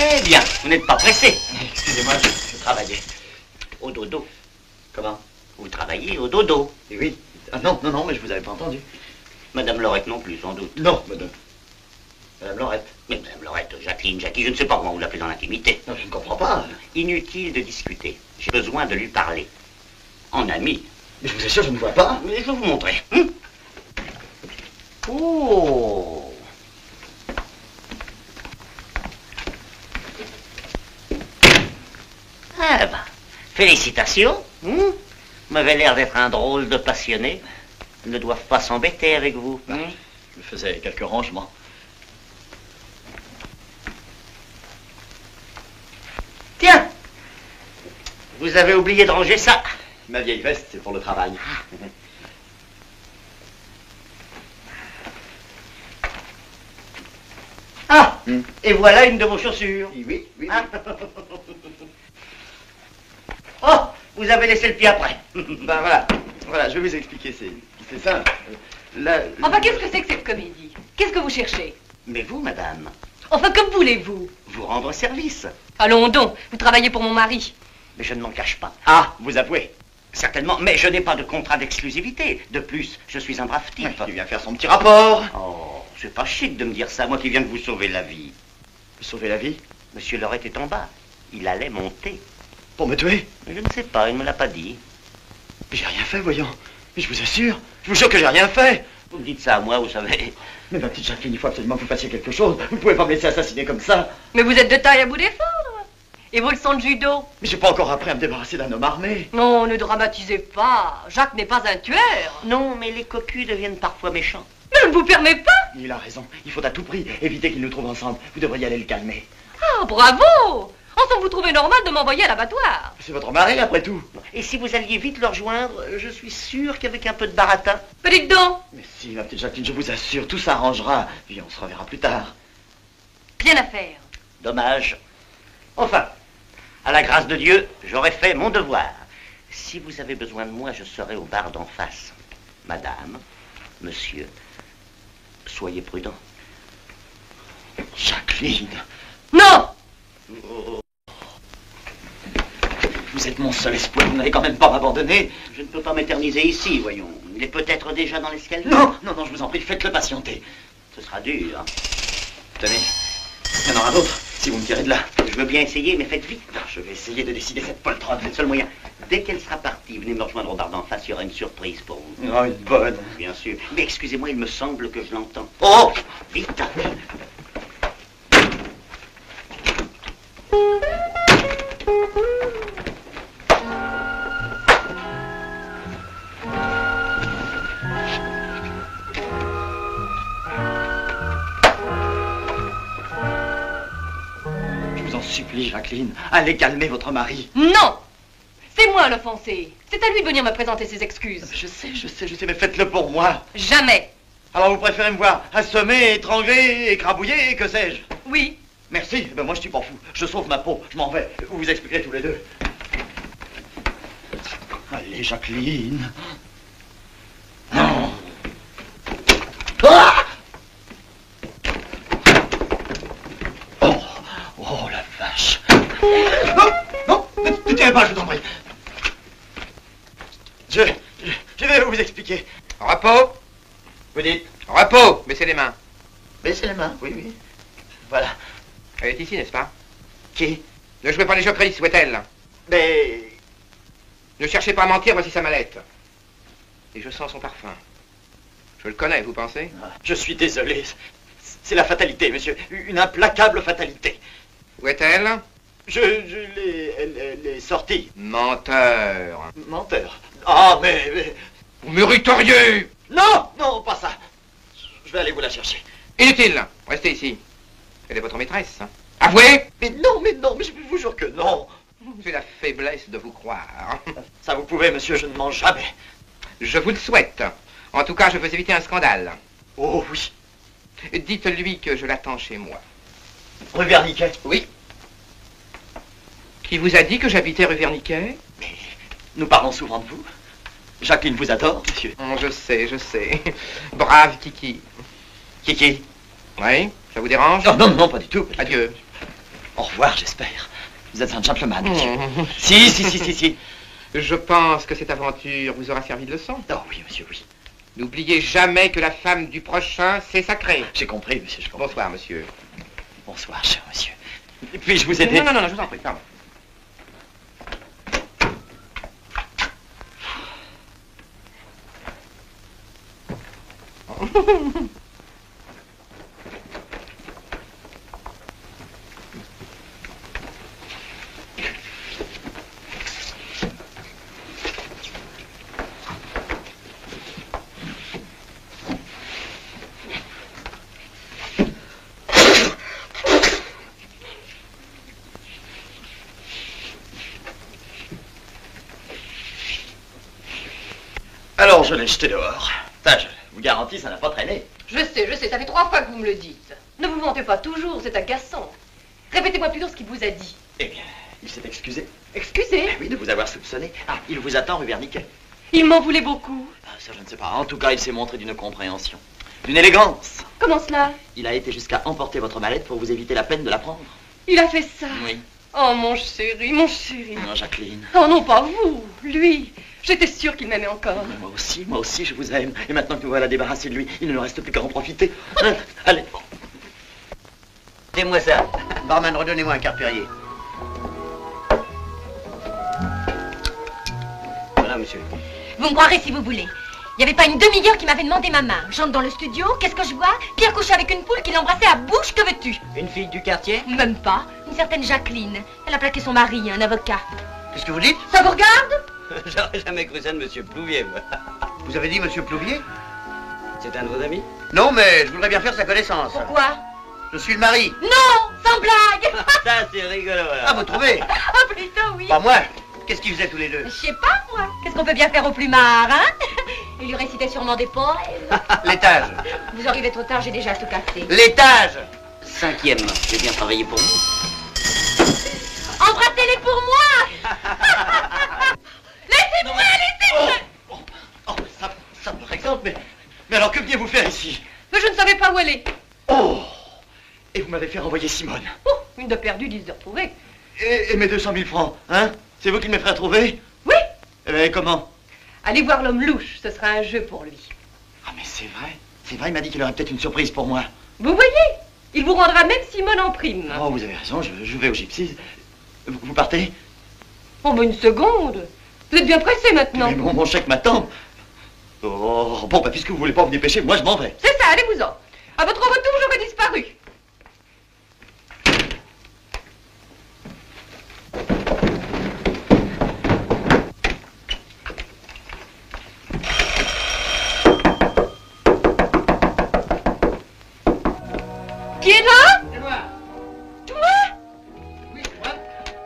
Eh bien, vous n'êtes pas pressé. Excusez-moi, je travaillais. Au dodo. Comment? Vous travaillez au dodo. Eh oui. Ah non, mais je vous avais pas entendu. Madame Laurette non plus, sans doute. Non, madame. Madame Laurette. Mais Madame Laurette, Jacqueline, Jackie, je ne sais pas comment vous l'appelez dans l'intimité. Non, je ne comprends pas. Inutile de discuter. J'ai besoin de lui parler. En ami. Mais je vous assure, je ne vois pas. Mais je vais vous montrer. Oh. Ah bah, félicitations. M'avait l'air d'être un drôle de passionné. Ils ne doivent pas s'embêter avec vous. Je faisais quelques rangements. Tiens, vous avez oublié de ranger ça. Ma vieille veste, c'est pour le travail. Ah, et voilà une de vos chaussures. Oui. Ah. Oh, vous avez laissé le pied après. Ben voilà, je vais vous expliquer, c'est simple. Enfin, qu'est-ce que c'est que cette comédie? Qu'est-ce que vous cherchez? Mais vous, madame, Enfin, que voulez-vous? vous rendre service. Allons donc, vous travaillez pour mon mari. Mais je ne m'en cache pas. Ah, vous avouez. Certainement, mais je n'ai pas de contrat d'exclusivité. De plus, je suis un brave type. Ouais, il vient faire son petit rapport. Oh, c'est pas chic de me dire ça, moi qui viens de vous sauver la vie. Sauver la vie? Monsieur Laurette est en bas. Il allait monter. Pour me tuer? Je ne sais pas, il ne me l'a pas dit. Mais j'ai rien fait, voyons. Mais je vous assure que j'ai rien fait. Vous me dites ça à moi, vous savez. Mais ma petite Jacqueline, il faut absolument que vous fassiez quelque chose. Vous ne pouvez pas me laisser assassiner comme ça. Mais vous êtes de taille à vous défendre. Et vos leçons de judo? Mais j'ai pas encore appris à me débarrasser d'un homme armé. Non, ne dramatisez pas. Jacques n'est pas un tueur. Non, mais les cocus deviennent parfois méchants. Mais je ne vous permets pas. Il a raison. Il faut à tout prix éviter qu'il nous trouve ensemble. Vous devriez aller le calmer. Ah, bravo. Ensemble, vous trouvez normal de m'envoyer à l'abattoir? C'est votre mari, après tout. Et si vous alliez vite le rejoindre, je suis sûr qu'avec un peu de baratin... Mais dites donc. Mais si, ma petite Jacqueline, je vous assure, tout s'arrangera. Puis on se reverra plus tard. Rien à faire. Dommage. Enfin, à la grâce de Dieu, j'aurais fait mon devoir. Si vous avez besoin de moi, je serai au bar d'en face. Madame, monsieur, soyez prudents. Jacqueline. Non. Vous êtes mon seul espoir, vous n'allez quand même pas m'abandonner. Je ne peux pas m'éterniser ici, voyons. Il est peut-être déjà dans l'escalier. Non, non, non, je vous en prie, faites-le patienter. Ce sera dur. Tenez, il y en aura d'autres, si vous me tirez de là. Je veux bien essayer, mais faites vite. Je vais essayer de décider cette poltronne. C'est le seul moyen. Dès qu'elle sera partie, venez me rejoindre au bar d'en face, il y aura une surprise pour vous. Oh, une bonne. Bien sûr. Mais excusez-moi, il me semble que je l'entends. Oh, Vite. supplie, Jacqueline, allez calmer votre mari. Non! C'est moi l'offensé. C'est à lui de venir me présenter ses excuses. Je sais, mais faites-le pour moi. Jamais. Alors vous préférez me voir assommé, étranglé, écrabouillé, que sais-je? Oui. Merci, ben moi je suis pas fou. Je sauve ma peau, je m'en vais. Vous vous expliquerez tous les deux. Allez, Jacqueline. Non. Ah! Oh, la vache. Non, ne tirez pas, je vous en prie. Je vais vous expliquer. Repos. Vous dites? Repos. Baissez les mains. Baissez les mains, oui, oui. Voilà. Elle est ici, n'est-ce pas? Qui? Ne jouez pas les jokeries, où est-elle? Mais... Ne cherchez pas à mentir, voici sa mallette. Et je sens son parfum. Je le connais, vous pensez? Je suis désolé. C'est la fatalité, monsieur. Une implacable fatalité. Où est-elle? Elle est sortie. Menteur. Menteur. Ah, mais... Vous mériteriez! Non, non, pas ça. Je vais aller vous la chercher. Inutile. Restez ici. Elle est votre maîtresse. Avouez! Mais non, mais je vous jure que non. C'est la faiblesse de vous croire. Ça vous pouvez, monsieur, je ne mens jamais. Je vous le souhaite. En tout cas, je veux éviter un scandale. Oh oui. Dites-lui que je l'attends chez moi. Rue Verniquet? Oui. Qui vous a dit que j'habitais rue Verniquet? Mais nous parlons souvent de vous. Jacqueline vous adore, monsieur. Oh, je sais. Brave Kiki. Kiki? Oui, ça vous dérange? Non, pas du tout. Adieu. Au revoir, j'espère. Vous êtes un gentleman, monsieur. Si. Je pense que cette aventure vous aura servi de leçon. Oh oui, monsieur, oui. N'oubliez jamais que la femme du prochain, c'est sacré. J'ai compris, monsieur, je comprends. Bonsoir, monsieur. Bonsoir, cher monsieur. Puis-je vous aider? Non, je vous en prie, pardon. Alors, je l'ai jeté dehors. Ça, je vous garantis, ça n'a pas traîné. Je sais, ça fait 3 fois que vous me le dites. Ne vous mentez pas toujours, c'est agaçant. Répétez-moi plutôt ce qu'il vous a dit. Eh bien, il s'est excusé. Excusez? Oui, de vous avoir soupçonné. Ah, il vous attend rue Verniquet. Il m'en voulait beaucoup. Ah, ça, je ne sais pas. En tout cas, il s'est montré d'une compréhension, d'une élégance. Comment cela? Il a été jusqu'à emporter votre mallette pour vous éviter la peine de la prendre. Il a fait ça? Oui. Oh, mon chéri. Non, Jacqueline. Oh non, pas vous, lui. J'étais sûre qu'il m'aimait encore. Mais moi aussi, je vous aime. Et maintenant que nous voilà débarrassés de lui, il ne nous reste plus qu'à en profiter. Allez. Donnez-moi ça. Barman, redonnez-moi un Carpurier. Voilà, monsieur. Vous me croirez si vous voulez. Il n'y avait pas une demi-heure qui m'avait demandé ma main. J'entre dans le studio, qu'est-ce que je vois? Pierre couché avec une poule qui l'embrassait à bouche, que veux-tu? Une fille du quartier? Même pas. Une certaine Jacqueline. Elle a plaqué son mari, un avocat. Qu'est-ce que vous dites? Ça vous regarde? J'aurais jamais cru ça de Monsieur Plouvier, moi. Vous avez dit Monsieur Plouvier? C'est un de vos amis? Non, mais je voudrais bien faire sa connaissance. Pourquoi? Je suis le mari. Non, sans blague. Ça, c'est rigolo, alors. Ah, vous trouvez? Ah, plutôt, oui. Pas moi. Qu'est-ce qu'ils faisaient tous les deux? Je sais pas, moi. Qu'est-ce qu'on peut bien faire au plumard, hein? Il lui récitait sûrement des poèmes. L'étage. Vous arrivez trop tard, j'ai déjà tout cassé. L'étage. 5e, j'ai bien travaillé pour vous. Embrassez-les pour moi. Laissez-moi, laissez-moi. Oh, ça par exemple, mais alors que veniez-vous faire ici? Mais je ne savais pas où elle est. Oh! Et vous m'avez fait renvoyer Simone. Oh, une de perdue, 10 de retrouvée. Et mes 200 000 francs, hein? C'est vous qui me les ferez trouver? Oui. Eh bien, comment? Allez voir l'homme louche, ce sera un jeu pour lui. Ah, mais c'est vrai. C'est vrai, il m'a dit qu'il aurait peut-être une surprise pour moi. Vous voyez, il vous rendra même Simone en prime. Oh, vous avez raison, je vais au Gypsy. Vous partez? Oh, mais une seconde. Vous êtes bien pressé maintenant. Mais mon chèque m'attend. Oh, bon, bah, puisque vous voulez pas vous dépêcher, moi je m'en vais. C'est ça, allez-vous-en. À votre retour, j'aurai disparu. Qui est là? C'est moi. Toi? Oui, c'est moi.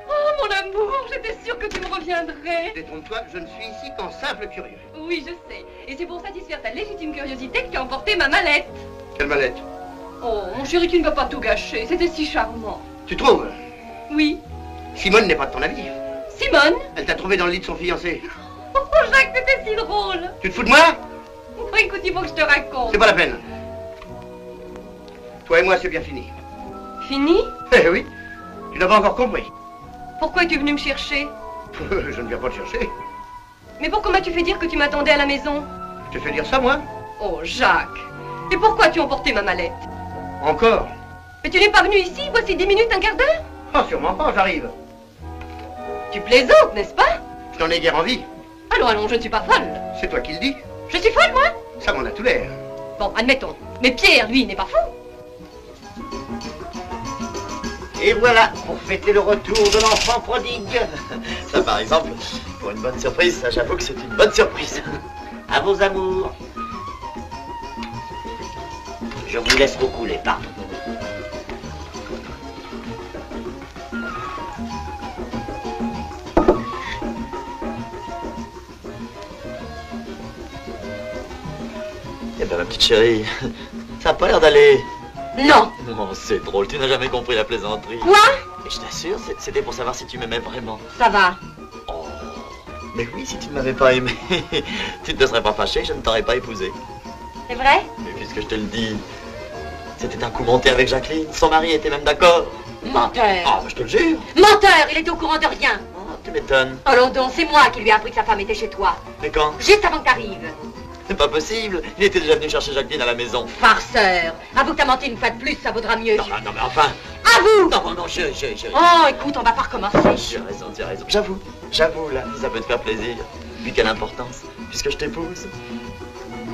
Oh, mon amour, j'étais sûre que tu me reviendrais. Détrompe-toi, je ne suis ici qu'en simple curieux. Oui, je sais. Et c'est pour satisfaire ta légitime curiosité que tu as emporté ma mallette. Quelle mallette? Oh, mon chéri, tu ne vas pas tout gâcher. C'était si charmant. Tu trouves? Oui. Simone n'est pas de ton avis. Simone? Elle t'a trouvé dans le lit de son fiancé. Oh, Jacques, c'était si drôle. Tu te fous de moi? Oh, écoute, il faut que je te raconte. C'est pas la peine. Toi et moi, c'est bien fini. Fini? Eh oui, tu n'as pas encore compris. Pourquoi es-tu venu me chercher? Je ne viens pas te chercher. Mais pourquoi m'as-tu fait dire que tu m'attendais à la maison? Je t'ai fait dire ça, moi? Oh, Jacques. Et pourquoi as-tu emporté ma mallette? Encore? Mais tu n'es pas venu ici, voici 10 minutes, un quart d'heure? Ah, sûrement pas, j'arrive. Tu plaisantes, n'est-ce pas? Je n'en ai guère envie. Allons, allons, je ne suis pas folle. C'est toi qui le dis. Je suis folle, moi? Ça m'en a tout l'air. Bon, admettons. Mais Pierre, lui, n'est pas fou. Et voilà, pour fêter le retour de l'enfant prodigue. Ça, par exemple, pour une bonne surprise, ça, j'avoue que c'est une bonne surprise. À vos amours. Je vous laisse recouler, pardon. Eh ben, ma petite chérie, ça a pas l'air d'aller. Non. Oh, c'est drôle, tu n'as jamais compris la plaisanterie. Quoi? Et je t'assure, c'était pour savoir si tu m'aimais vraiment. Ça va. Oh, mais oui, si tu ne m'avais pas aimé, tu ne te serais pas fâché, je ne t'aurais pas épousé. C'est vrai? Mais puisque je te le dis, c'était un coup monté avec Jacqueline, son mari était même d'accord. Menteur. Ah, je te le jure. Menteur, il était au courant de rien. Oh, tu m'étonnes. Allons donc, c'est moi qui lui ai appris que sa femme était chez toi. Mais quand? Juste avant que t'arrives. C'est pas possible, il était déjà venu chercher Jacqueline à la maison. Farceur. Avoue que t'as menti une fois de plus, ça vaudra mieux. Non, mais enfin. Avoue! Non, chérie. Oh, écoute, on va pas recommencer. Tu as raison. J'avoue, là, ça peut te faire plaisir. Puis quelle importance, puisque je t'épouse.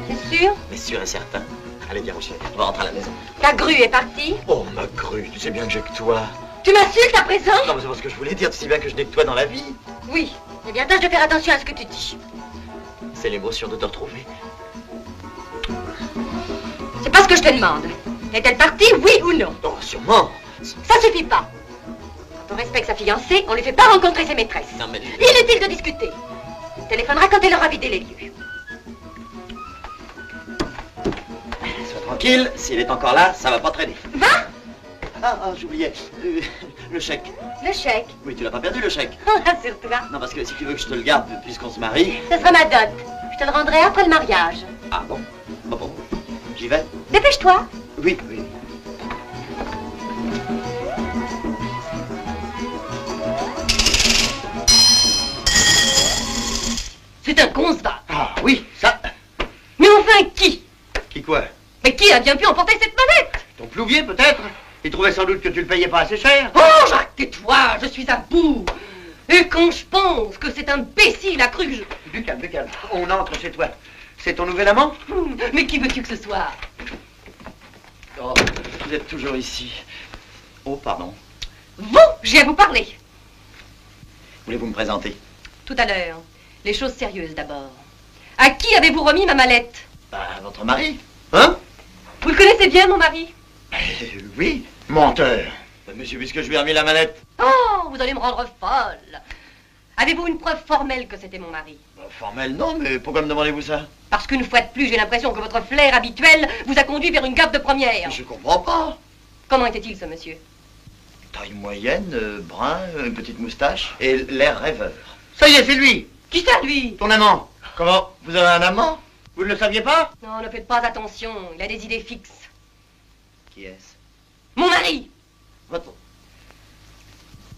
C'est sûr? Mais sûr et certain. Allez, viens, mon chéri, on va rentrer à la maison. Ta grue est partie? Oh, ma grue, tu sais bien que j'ai que toi. Tu m'insultes à présent? Non, mais c'est pas ce que je voulais dire, tu sais bien que je n'ai que toi dans la vie. Oui. Eh bien, tâche de faire attention à ce que tu dis. C'est l'émotion de te retrouver. C'est pas ce que je te demande. Est-elle partie, oui ou non? Oh, sûrement. Ça suffit pas. Quand on respecte sa fiancée, on lui fait pas rencontrer ses maîtresses. Non, mais... Inutile de discuter. Il téléphonera quand elle aura vidé les lieux. Sois tranquille, s'il est encore là, ça va pas traîner. Va! Ah, j'oubliais. Le chèque. Le chèque. Oui, tu l'as pas perdu, le chèque. Rassure-toi. Non, parce que si tu veux que je te le garde puisqu'on se marie... Ce sera ma dot. Je te le rendrai après le mariage. Ah bon? Bon. J'y vais? Dépêche-toi. Oui. C'est un constat. Ah oui, ça. Mais enfin, qui? Qui quoi? Mais qui a bien pu emporter cette mallette? Ton Plouvier, peut-être? Il trouvait sans doute que tu le payais pas assez cher. Oh, Jacques, tais-toi, je suis à bout. Et quand je pense que cet imbécile a cru que je... Du calme. On entre chez toi. C'est ton nouvel amant? Mais qui veux-tu que ce soit? Oh, vous êtes toujours ici. Oh, pardon. Vous, j'ai à vous parler. Voulez-vous me présenter? Tout à l'heure. Les choses sérieuses d'abord. À qui avez-vous remis ma mallette? Bah, votre mari. Hein? Vous le connaissez bien, mon mari? Oui. Menteur. Bah, monsieur, puisque je lui ai remis la mallette. Oh, vous allez me rendre folle. Avez-vous une preuve formelle que c'était mon mari? Bah, formel, non, mais pourquoi me demandez-vous ça? Parce qu'une fois de plus, j'ai l'impression que votre flair habituel vous a conduit vers une gaffe de première. Je comprends pas. Comment était-il, ce monsieur? Taille moyenne, brun, une petite moustache et l'air rêveur. Ça y est, c'est lui. Qui ça, lui? Ton amant. Comment? Vous avez un amant? Vous ne le saviez pas? Non, ne faites pas attention, il a des idées fixes. Qui est-ce? Mon mari! Votre...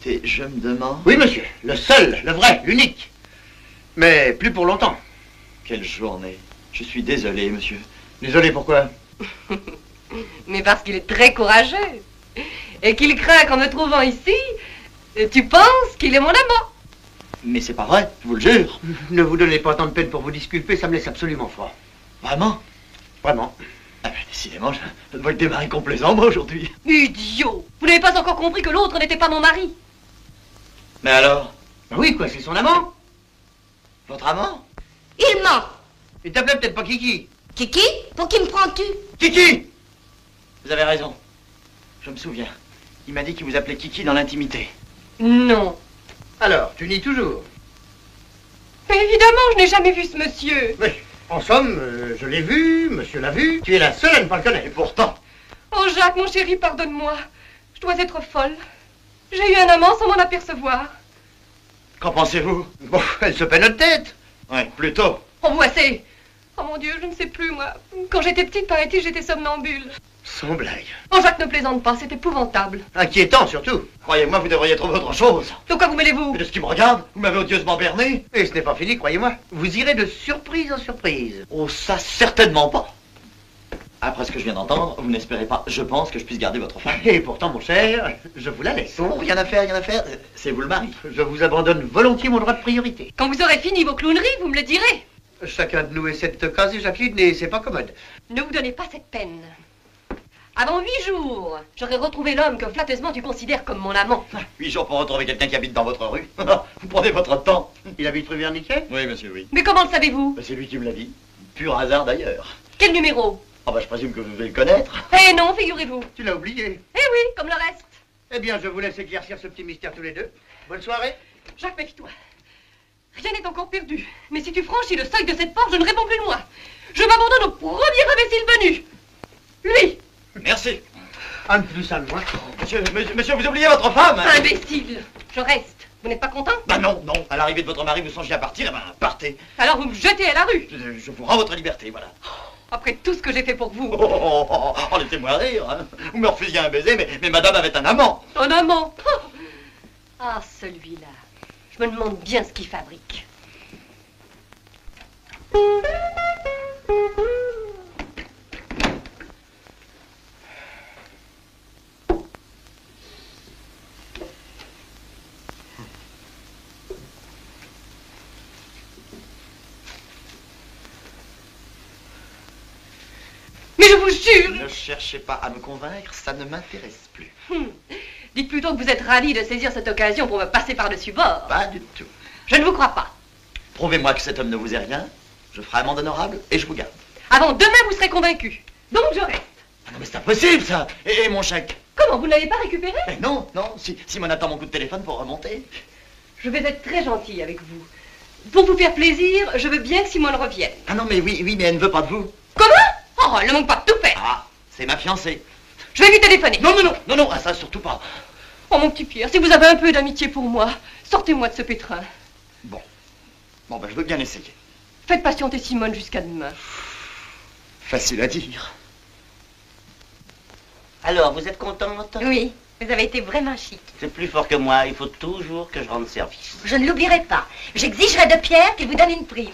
Et je me demande... Oui, monsieur. Le seul, le vrai, l'unique. Mais plus pour longtemps. Quelle journée. Je suis désolé, monsieur. Désolé, pourquoi? Mais parce qu'il est très courageux. Et qu'il craint qu'en me trouvant ici, tu penses qu'il est mon amant. Mais c'est pas vrai, je vous le jure. Ne vous donnez pas tant de peine pour vous disculper, ça me laisse absolument froid. Vraiment? Vraiment. Ah ben, décidément, je dois être démarrer complaisant, moi, aujourd'hui. Idiot! Vous n'avez pas encore compris que l'autre n'était pas mon mari. Mais alors? Bah oui, quoi, c'est son amant. Votre amant? Il ment. Il t'appelait peut-être pas Kiki. Kiki, pour qui me prends-tu? Kiki! Vous avez raison. Je me souviens. Il m'a dit qu'il vous appelait Kiki dans l'intimité. Non. Alors, tu nies toujours? Mais évidemment, je n'ai jamais vu ce monsieur. Oui. En somme, je l'ai vu, monsieur l'a vu. Tu es la seule à ne pas le connaître. Et pourtant... Oh Jacques, mon chéri, pardonne-moi. Je dois être folle. J'ai eu un amant sans m'en apercevoir. Qu'en pensez-vous? Bon, elle se peine notre tête. Ouais, plutôt. Oh, vous assez. Oh mon Dieu, je ne sais plus, moi. Quand j'étais petite, paraît-il, j'étais somnambule. Sans blague. Oh Jacques, ne plaisante pas, c'est épouvantable. Inquiétant, surtout. Croyez-moi, vous devriez trouver autre chose. De quoi vous mêlez-vous? Mais de ce qui me regarde, vous m'avez odieusement berné. Et ce n'est pas fini, croyez-moi. Vous irez de surprise en surprise. Oh, ça, certainement pas. Après ce que je viens d'entendre, vous n'espérez pas, je pense, que je puisse garder votre femme. Et pourtant, mon cher, je vous la laisse. Oh, rien à faire, rien à faire. C'est vous le mari. Je vous abandonne volontiers mon droit de priorité. Quand vous aurez fini vos clowneries, vous me le direz. Chacun de nous essaie de te caser, Jacqueline, et c'est pas commode. Ne vous donnez pas cette peine. Avant 8 jours, j'aurai retrouvé l'homme que flatteusement tu considères comme mon amant. 8 jours pour retrouver quelqu'un qui habite dans votre rue. Vous prenez votre temps. Il habite rue Verniquet? Oui, monsieur, oui. Mais comment le savez-vous? C'est lui qui me l'a dit. Pur hasard d'ailleurs. Quel numéro? Ah bah je présume que vous devez le connaître. Eh non, figurez-vous. Tu l'as oublié. Eh oui, comme le reste. Eh bien, je vous laisse éclaircir ce petit mystère tous les deux. Bonne soirée. Jacques, méfie-toi. Rien n'est encore perdu. Mais si tu franchis le seuil de cette porte, je ne réponds plus loin. Je m'abandonne au premier imbécile venu. Lui. Merci. Un de plus, un de moins. Monsieur, vous oubliez votre femme. Imbécile. Je reste. Vous n'êtes pas content? Bah non, non. À l'arrivée de votre mari, vous songiez à partir, eh ben partez. Alors vous me jetez à la rue. Je vous rends votre liberté, voilà. Après tout ce que j'ai fait pour vous. Oh, laissez-moi rire. Hein. Vous me refusiez un baiser, mais madame avait un amant. Un amant? Ah, celui-là. Je me demande bien ce qu'il fabrique. Mais je vous jure... Ne cherchez pas à me convaincre, ça ne m'intéresse plus. Dites plutôt que vous êtes ravi de saisir cette occasion pour me passer par-dessus bord. Pas du tout. Je ne vous crois pas. Prouvez-moi que cet homme ne vous est rien, je ferai amende honorable et je vous garde. Avant demain, vous serez convaincu. Donc je reste. Ah non mais c'est impossible ça. Et mon chèque? Comment, vous ne l'avez pas récupéré? Eh non, non, Simon attend mon coup de téléphone pour remonter. Je vais être très gentille avec vous. Pour vous faire plaisir, je veux bien que Simone revienne. Ah non mais oui, mais elle ne veut pas de vous. Comment? Oh, elle ne manque pas de tout faire. Ah, c'est ma fiancée. Je vais lui téléphoner. Non, ah, ça surtout pas. Oh mon petit Pierre, si vous avez un peu d'amitié pour moi, sortez-moi de ce pétrin. Bon, ben je veux bien essayer. Faites patienter Simone jusqu'à demain. Facile à dire. Alors, vous êtes contente? Oui, vous avez été vraiment chic. C'est plus fort que moi, il faut toujours que je rende service. Je ne l'oublierai pas. J'exigerai de Pierre qu'il vous donne une prime.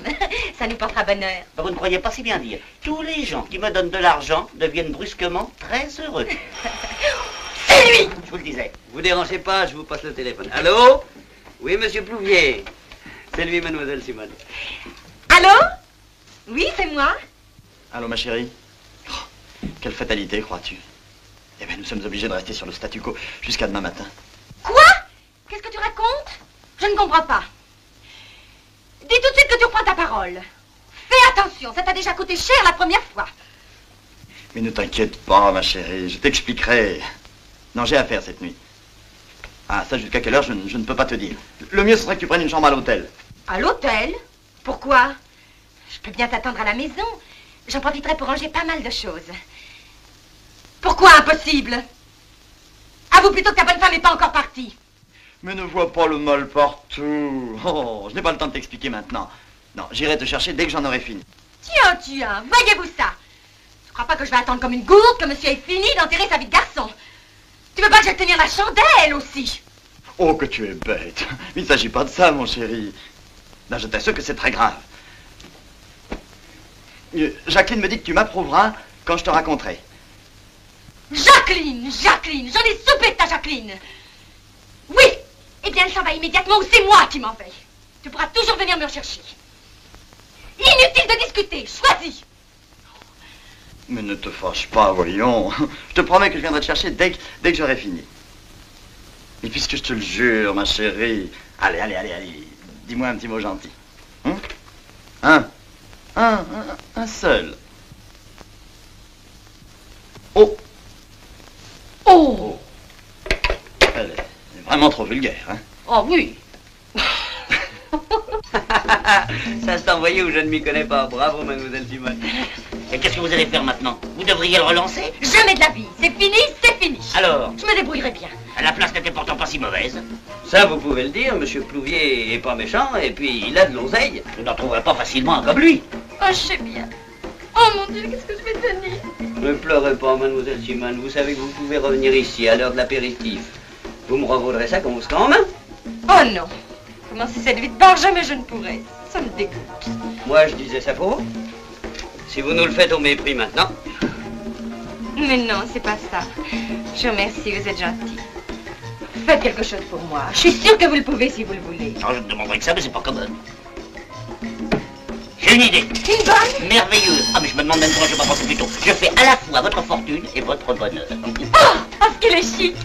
Ça nous portera bonheur. Vous ne croyez pas si bien dire. Tous les gens qui me donnent de l'argent deviennent brusquement très heureux. C'est lui! Je vous le disais. Vous dérangez pas, je vous passe le téléphone. Allô? Oui, monsieur Plouvier. C'est lui, mademoiselle Simone. Allô? Oui, c'est moi. Allô, ma chérie? Oh, quelle fatalité, crois-tu? Eh bien, nous sommes obligés de rester sur le statu quo jusqu'à demain matin. Quoi? Qu'est-ce que tu racontes? Je ne comprends pas. Dis tout de suite que tu reprends ta parole. Fais attention, ça t'a déjà coûté cher la première fois. Mais ne t'inquiète pas, ma chérie, je t'expliquerai. Non, j'ai affaire cette nuit. Ah, ça, jusqu'à quelle heure, je ne peux pas te dire. Le mieux, ce serait que tu prennes une chambre à l'hôtel. À l'hôtel? Pourquoi? Je peux bien t'attendre à la maison. J'en profiterai pour ranger pas mal de choses. Pourquoi impossible? Avoue plutôt que ta bonne femme n'est pas encore partie. Mais ne vois pas le mal partout. Oh, je n'ai pas le temps de t'expliquer maintenant. Non, j'irai te chercher dès que j'en aurai fini. Tiens, voyez-vous ça? Je crois pas que je vais attendre comme une gourde que monsieur ait fini d'enterrer sa vie de garçon. Tu veux pas que j'aille tenir la chandelle aussi? Oh, que tu es bête. Il ne s'agit pas de ça, mon chéri. Là, je t'assure que c'est très grave. Jacqueline me dit que tu m'approuveras quand je te raconterai. Jacqueline, j'en ai soupé de ta Jacqueline. Oui, eh bien elle s'en va immédiatement ou c'est moi qui m'en vais. Tu pourras toujours venir me rechercher. Inutile de discuter, choisis. Mais ne te fâche pas, voyons. Je te promets que je viendrai te chercher dès que j'aurai fini. Et puisque je te le jure, ma chérie, allez, dis-moi un petit mot gentil. Un seul. Oh. Elle est vraiment trop vulgaire, hein? Oh oui. Ça s'est envoyé où je ne m'y connais pas. Bravo, mademoiselle Simone. Et qu'est-ce que vous allez faire maintenant? Vous devriez le relancer. Jamais de la vie. C'est fini, c'est fini. Alors, Je me débrouillerai bien. la place n'était pourtant pas si mauvaise. Ça, vous pouvez le dire, monsieur Plouvier est pas méchant, et puis il a de l'oseille. Vous n'en trouverez pas facilement un comme lui. Oh, je sais bien. Oh mon Dieu, qu'est-ce que je vais devenir? Ne pleurez pas, mademoiselle Simone. Vous savez que vous pouvez revenir ici à l'heure de l'apéritif. Vous me revaudrez ça quand vous serez en main. Oh non. Commencer cette vie de bar, jamais je ne pourrais. Ça me dégoûte. Moi, je disais ça pour vous. Si vous nous le faites au mépris maintenant. Mais non, c'est pas ça. Je vous remercie, vous êtes gentil. Faites quelque chose pour moi. Je suis sûre que vous le pouvez si vous le voulez. Alors, je ne demanderai que ça, mais c'est pas commun. J'ai une idée. Une bonne? Merveilleuse. Ah, mais je me demande même comment je ne vais pas penser plus tôt. Je fais à la fois votre fortune et votre bonheur. Oh, ce qu'il est chic.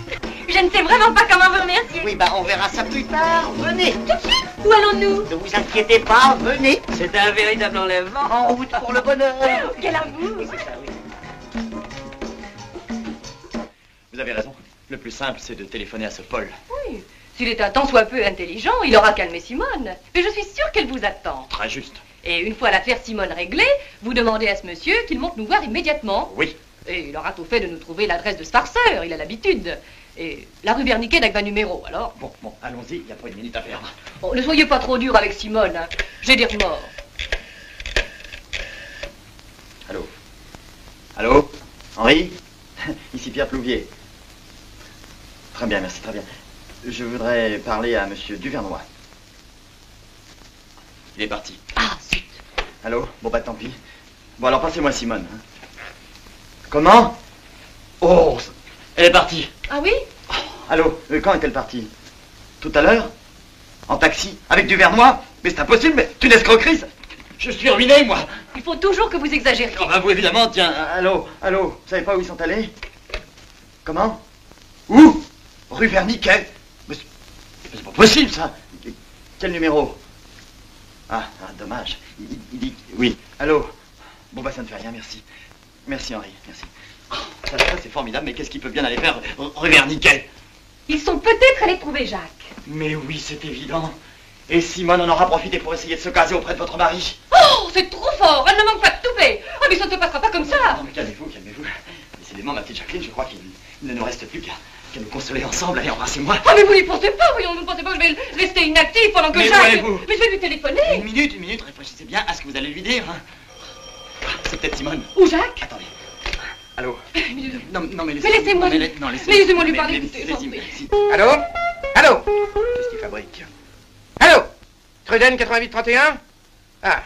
Je ne sais vraiment pas comment vous remercier. Oui, bah, on verra ça plus tard. Venez. Tout de suite? Où allons-nous? Ne vous inquiétez pas, venez. C'est un véritable enlèvement. En route pour le bonheur. Quel amour. Oui, c'est ça, oui. Vous avez raison. Le plus simple, c'est de téléphoner à ce Paul. Oui. S'il est un tant soit peu intelligent, il aura calmé Simone. Mais je suis sûre qu'elle vous attend. Très juste. Et une fois l'affaire Simone réglée, vous demandez à ce monsieur qu'il monte nous voir immédiatement. Oui. Et il aura tout fait de nous trouver l'adresse de ce farceur, il a l'habitude. Et la rue Berniquet n'a que 20 numéros, alors. Bon, allons-y, il n'y a pas une minute à perdre. Oh, ne soyez pas trop dur avec Simone, hein. J'ai des remords. Allô? Henri? Ici Pierre Plouvier. Très bien, merci, très bien. Je voudrais parler à monsieur Duvernois. Il est parti. Ah, zut. Allô? Bon, bah tant pis. Bon, alors passez-moi Simone. Hein. Comment? Oh, elle est partie. Ah oui? Allô? Quand est-elle partie? Tout à l'heure? En taxi? Avec Duvernois? Mais c'est impossible, mais c'est une escroquerie, ça. Je suis ruiné, moi. Il faut toujours que vous exagériez. Oh, bah vous, évidemment, tiens. Allô? Vous savez pas où ils sont allés? Comment? Où? Rue Verniquet. Mais c'est pas possible, ça. Quel numéro? Ah, dommage. Il dit... Oui. Allô? Bon, bah ça ne fait rien, merci. Merci, Henri, merci. Oh, ça c'est formidable, mais qu'est-ce qu'il peut bien aller faire rue Verniquet? Ils sont peut-être allés trouver Jacques. Mais oui, c'est évident. Et Simone en aura profité pour essayer de se caser auprès de votre mari. Oh, c'est trop fort. Elle ne manque pas de toupet. Ah, mais ça ne se passera pas comme ça. Non, mais calmez-vous. Décidément, ma petite Jacqueline, je crois qu'il ne nous reste plus qu'à nous consoler ensemble. Allez, embrassez-moi. Ah, mais vous n'y pensez pas, voyons. Vous ne pensez pas que je vais rester inactive pendant que mais Jacques... voyez-vous. Mais je vais lui téléphoner. Une minute, réfléchissez bien à ce que vous allez lui dire. Hein. C'est peut-être Simone. Ou Jacques. Attendez. Allô? Non, mais laissez-moi. Laissez-moi lui parler. Allô? Qu'est-ce qu'il fabrique? Allô? Truden 8831? Ah.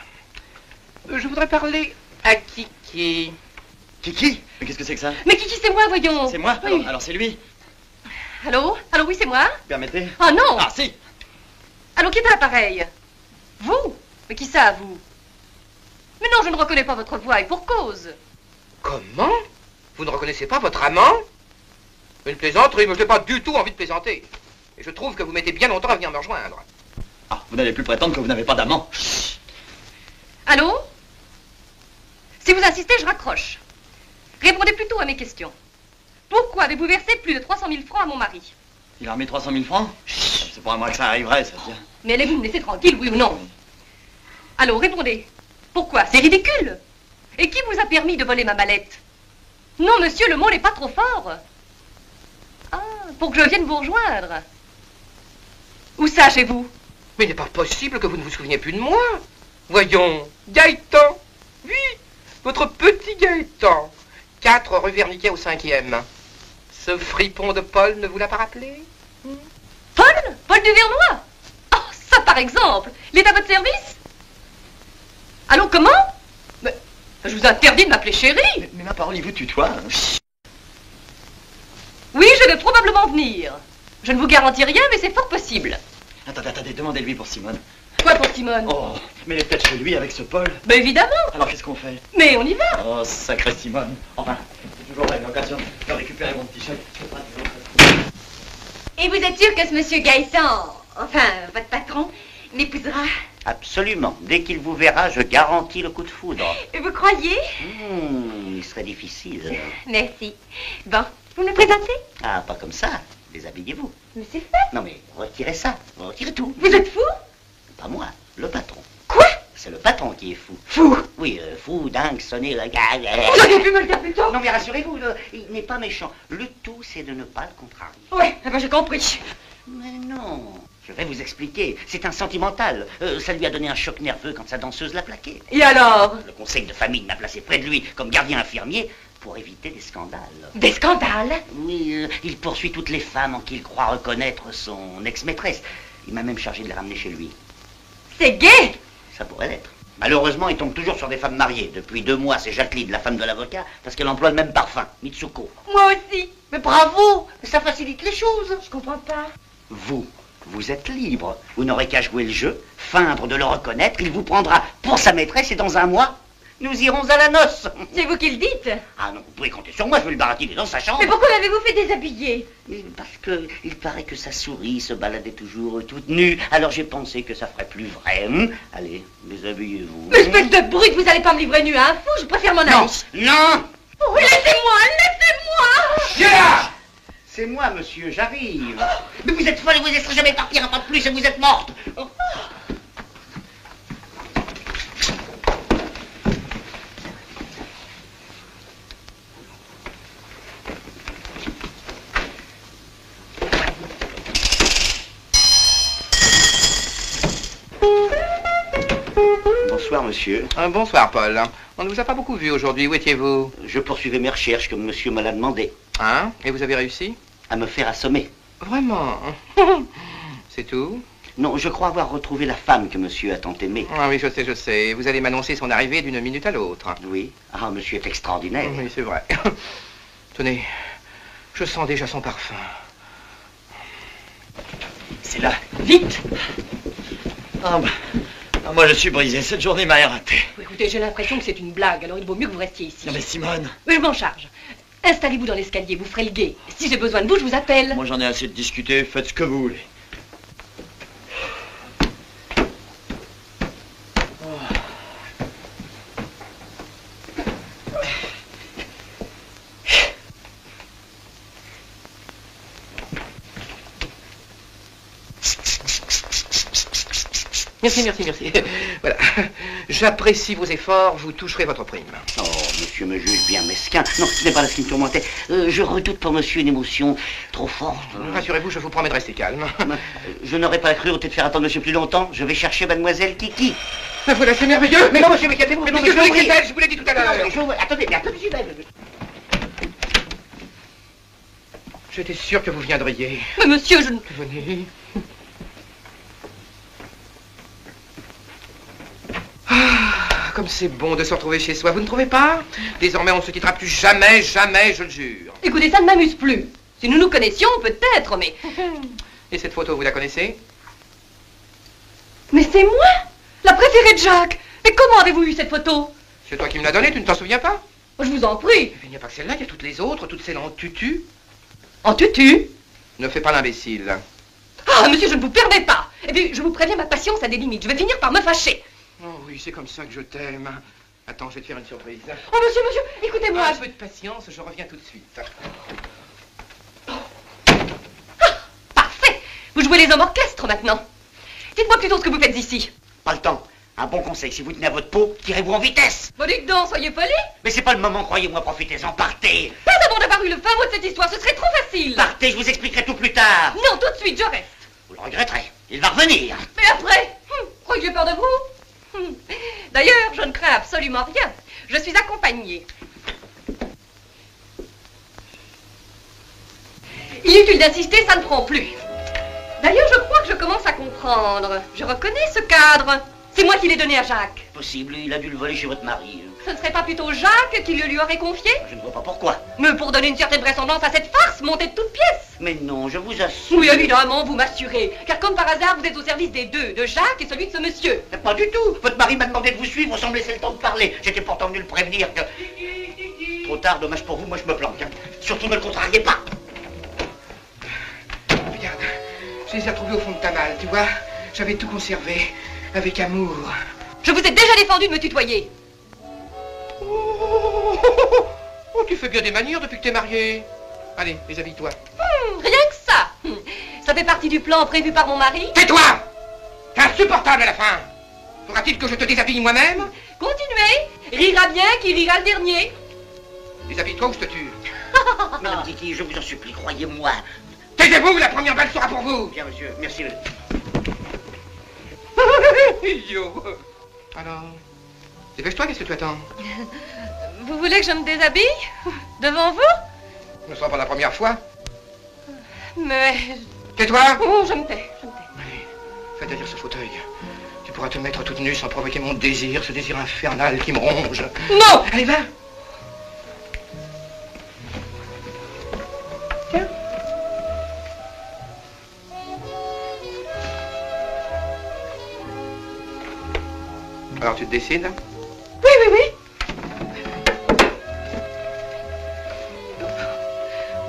Je voudrais parler à Kiki. Kiki? Mais qu'est-ce que c'est que ça? Mais Kiki, c'est moi, voyons. C'est moi? Oui. Alors c'est lui. Allô? Oui, c'est moi. Permettez? Ah non. Ah si. Allô, qui est à l'appareil? Vous? Mais qui ça, vous? Mais non, je ne reconnais pas votre voix, et pour cause. Comment? Vous ne reconnaissez pas votre amant? Une plaisanterie, mais je n'ai pas du tout envie de plaisanter. Et je trouve que vous mettez bien longtemps à venir me rejoindre. Ah, vous n'allez plus prétendre que vous n'avez pas d'amant. Allô? Si vous insistez, je raccroche. Répondez plutôt à mes questions. Pourquoi avez-vous versé plus de 300 000 francs à mon mari? Il a remis 300 000 francs? C'est pas à moi que ça arriverait, ça tient. Mais allez-vous me laisser tranquille, oui ou non? Allô, répondez. Pourquoi? C'est ridicule. Et qui vous a permis de voler ma mallette? Non, monsieur, le mot n'est pas trop fort. Ah, pour que je vienne vous rejoindre. Où ça, chez vous? Mais il n'est pas possible que vous ne vous souveniez plus de moi. Voyons, Gaëtan. Oui, votre petit Gaëtan. 4 rue Verniquet au 5e. Ce fripon de Paul ne vous l'a pas rappelé? Paul? Paul Duvernois? Oh, ça par exemple. Il est à votre service? Allô, comment? Mais je vous interdis de m'appeler chérie. Mais ma parole, il vous tutoie. Oui, je vais probablement venir. Je ne vous garantis rien, mais c'est fort possible. Attendez, demandez-lui pour Simone. Quoi pour Simone? Oh, mais elle est peut-être chez lui avec ce Paul. Mais évidemment. Alors qu'est-ce qu'on fait? Mais on y va. Oh, sacrée Simone. Enfin, j'ai toujours eu l'occasion de récupérer mon petit chèque. Et vous êtes sûr que ce monsieur Gaëtan, enfin, votre patron, m'épousera? Absolument. Dès qu'il vous verra, je garantis le coup de foudre. Vous croyez? Il serait difficile. Merci. Bon, vous me présentez? Ah, pas comme ça. Déshabillez-vous. Mais c'est fait. Non, mais retirez ça. Retirez tout. Vous êtes fou? Pas moi, le patron. Quoi? C'est le patron qui est fou. Fou? Oui, fou, dingue, sonné, le gars. Vous auriez pu me le dire plus tôt? Non, mais rassurez-vous, il n'est pas méchant. Le tout, c'est de ne pas le contrarier. Ouais, eh ben j'ai compris. Mais non. Je vais vous expliquer. C'est un sentimental. Ça lui a donné un choc nerveux quand sa danseuse l'a plaqué. Et alors? Le conseil de famille m'a placé près de lui comme gardien infirmier pour éviter des scandales. Des scandales? Oui, il poursuit toutes les femmes en qui il croit reconnaître son ex-maîtresse. Il m'a même chargé de les ramener chez lui. C'est gay! Ça pourrait l'être. Malheureusement, il tombe toujours sur des femmes mariées. Depuis 2 mois, c'est Jacqueline, la femme de l'avocat, parce qu'elle emploie le même parfum, Mitsuko. Moi aussi. Mais bravo! Ça facilite les choses. Je comprends pas. Vous êtes libre. Vous n'aurez qu'à jouer le jeu, feindre de le reconnaître, il vous prendra pour sa maîtresse et dans 1 mois, nous irons à la noce. C'est vous qui le dites? Ah non, vous pouvez compter sur moi, je vais le baratiner dans sa chambre. Mais pourquoi l'avez-vous fait déshabiller? Parce que il paraît que sa souris se baladait toujours toute nue, alors j'ai pensé que ça ferait plus vrai. Allez, déshabillez-vous. Mais espèce de brute, vous allez pas me livrer nu à un fou, je préfère m'en aller. Non. Oh, laissez-moi, laissez-moi! Viens! C'est moi, monsieur, j'arrive. Mais vous êtes folle et vous ne laisserez jamais partir un pas de plus et vous êtes morte. Oh. Bonsoir, monsieur. Bonsoir, Paul. On ne vous a pas beaucoup vu aujourd'hui. Où étiez-vous? Je poursuivais mes recherches comme monsieur me l'a demandé. Hein? Et vous avez réussi? À me faire assommer. Vraiment? C'est tout? Non, je crois avoir retrouvé la femme que monsieur a tant aimée. Ah oui, je sais. Vous allez m'annoncer son arrivée d'une minute à l'autre. Oui. Ah, monsieur est extraordinaire. Oui, c'est vrai. Tenez, je sens déjà son parfum. C'est là. Vite! Ah, bah, moi je suis brisé. Cette journée m'a éreinté. Écoutez, j'ai l'impression que c'est une blague, alors il vaut mieux que vous restiez ici. Non mais Simone. Mais je m'en charge. Installez-vous dans l'escalier, vous ferez le guet. Si j'ai besoin de vous, je vous appelle. Moi j'en ai assez de discuter, faites ce que vous voulez. Merci. Voilà. J'apprécie vos efforts, vous toucherez votre prime. Oh, monsieur me juge bien mesquin. Non, ce n'est pas là ce qui me tourmentait. Je redoute pour monsieur une émotion trop forte. Rassurez-vous, je vous promets de rester calme. Je n'aurais pas la cruauté de faire attendre monsieur plus longtemps. Je vais chercher mademoiselle Kiki. Voilà, c'est merveilleux. Mais non, monsieur, mais calmez-vous. Mais non, Monsieur, monsieur, je vous l'ai dit tout à l'heure. Attendez, j'y vais. J'étais sûr que vous viendriez. Mais monsieur, je ne... Venez. Ah, comme c'est bon de se retrouver chez soi, vous ne trouvez pas? Désormais, on ne se quittera plus jamais, je le jure. Écoutez, ça ne m'amuse plus. Si nous nous connaissions, peut-être, mais... Et cette photo, vous la connaissez? Mais c'est moi, la préférée de Jacques. Mais comment avez-vous eu cette photo? C'est toi qui me l'as donnée, tu ne t'en souviens pas? Je vous en prie. Il n'y a pas que celle-là, il y a toutes les autres, toutes celles en tutu. En tutu? Ne fais pas l'imbécile. Ah, monsieur, je ne vous permets pas. Et puis, je vous préviens, ma patience a des limites. Je vais finir par me fâcher. Oh oui, c'est comme ça que je t'aime. Attends, je vais te faire une surprise. Oh, monsieur, écoutez-moi. Un peu de patience, je reviens tout de suite. Parfait. Vous jouez les hommes orchestres maintenant. Dites-moi plutôt ce que vous faites ici. Pas le temps. Un bon conseil, si vous tenez à votre peau, tirez-vous en vitesse. Bon, dites donc, soyez poli. Mais c'est pas le moment, croyez-moi, profitez-en, partez. Pas avant d'avoir eu le fin mot de cette histoire, ce serait trop facile. Partez, je vous expliquerai tout plus tard. Non, tout de suite, je reste. Vous le regretterez, il va revenir. Mais après, croyez que j'ai peur de vous? D'ailleurs, je ne crains absolument rien. Je suis accompagnée. Inutile d'insister, ça ne prend plus. D'ailleurs, je crois que je commence à comprendre. Je reconnais ce cadre. C'est moi qui l'ai donné à Jacques. Possible, il a dû le voler chez votre mari. Ce ne serait pas plutôt Jacques qui le lui aurait confié? Je ne vois pas pourquoi. Mais pour donner une certaine vraisemblance à cette farce montée de toutes pièces. Mais non, je vous assure. Oui, évidemment, vous m'assurez. Car comme par hasard, vous êtes au service des deux, de Jacques et celui de ce monsieur. Mais pas du tout. Votre mari m'a demandé de vous suivre sans me laisser le temps de parler. J'étais pourtant venu le prévenir que... Trop tard, dommage pour vous, moi je me planque. Hein. Surtout ne le contrariez pas. Regarde, je les ai retrouvés au fond de ta malle, tu vois. J'avais tout conservé, avec amour. Je vous ai déjà défendu de me tutoyer. Oh, tu fais bien des manières depuis que t'es marié. Allez, déshabille-toi. Rien que ça. Ça fait partie du plan prévu par mon mari. Tais-toi! T'es insupportable à la fin. Faudra-t-il que je te déshabille moi-même? Continuez. Rira bien qui rira le dernier. Déshabille-toi ou je te tue. Madame Titi, je vous en supplie, croyez-moi. Taisez-vous, la première balle sera pour vous. Bien, monsieur, merci. Idiot. Alors, dépêche-toi, qu'est-ce que tu attends? Vous voulez que je me déshabille? Devant vous? Ce ne sera pas la première fois. Mais... Tais-toi! Oh, je me tais. Allez, fais taire ce fauteuil. Tu pourras te mettre toute nue sans provoquer mon désir, ce désir infernal qui me ronge. Non! Allez, va! Tiens. Alors, tu te décides? Oui, oui, oui.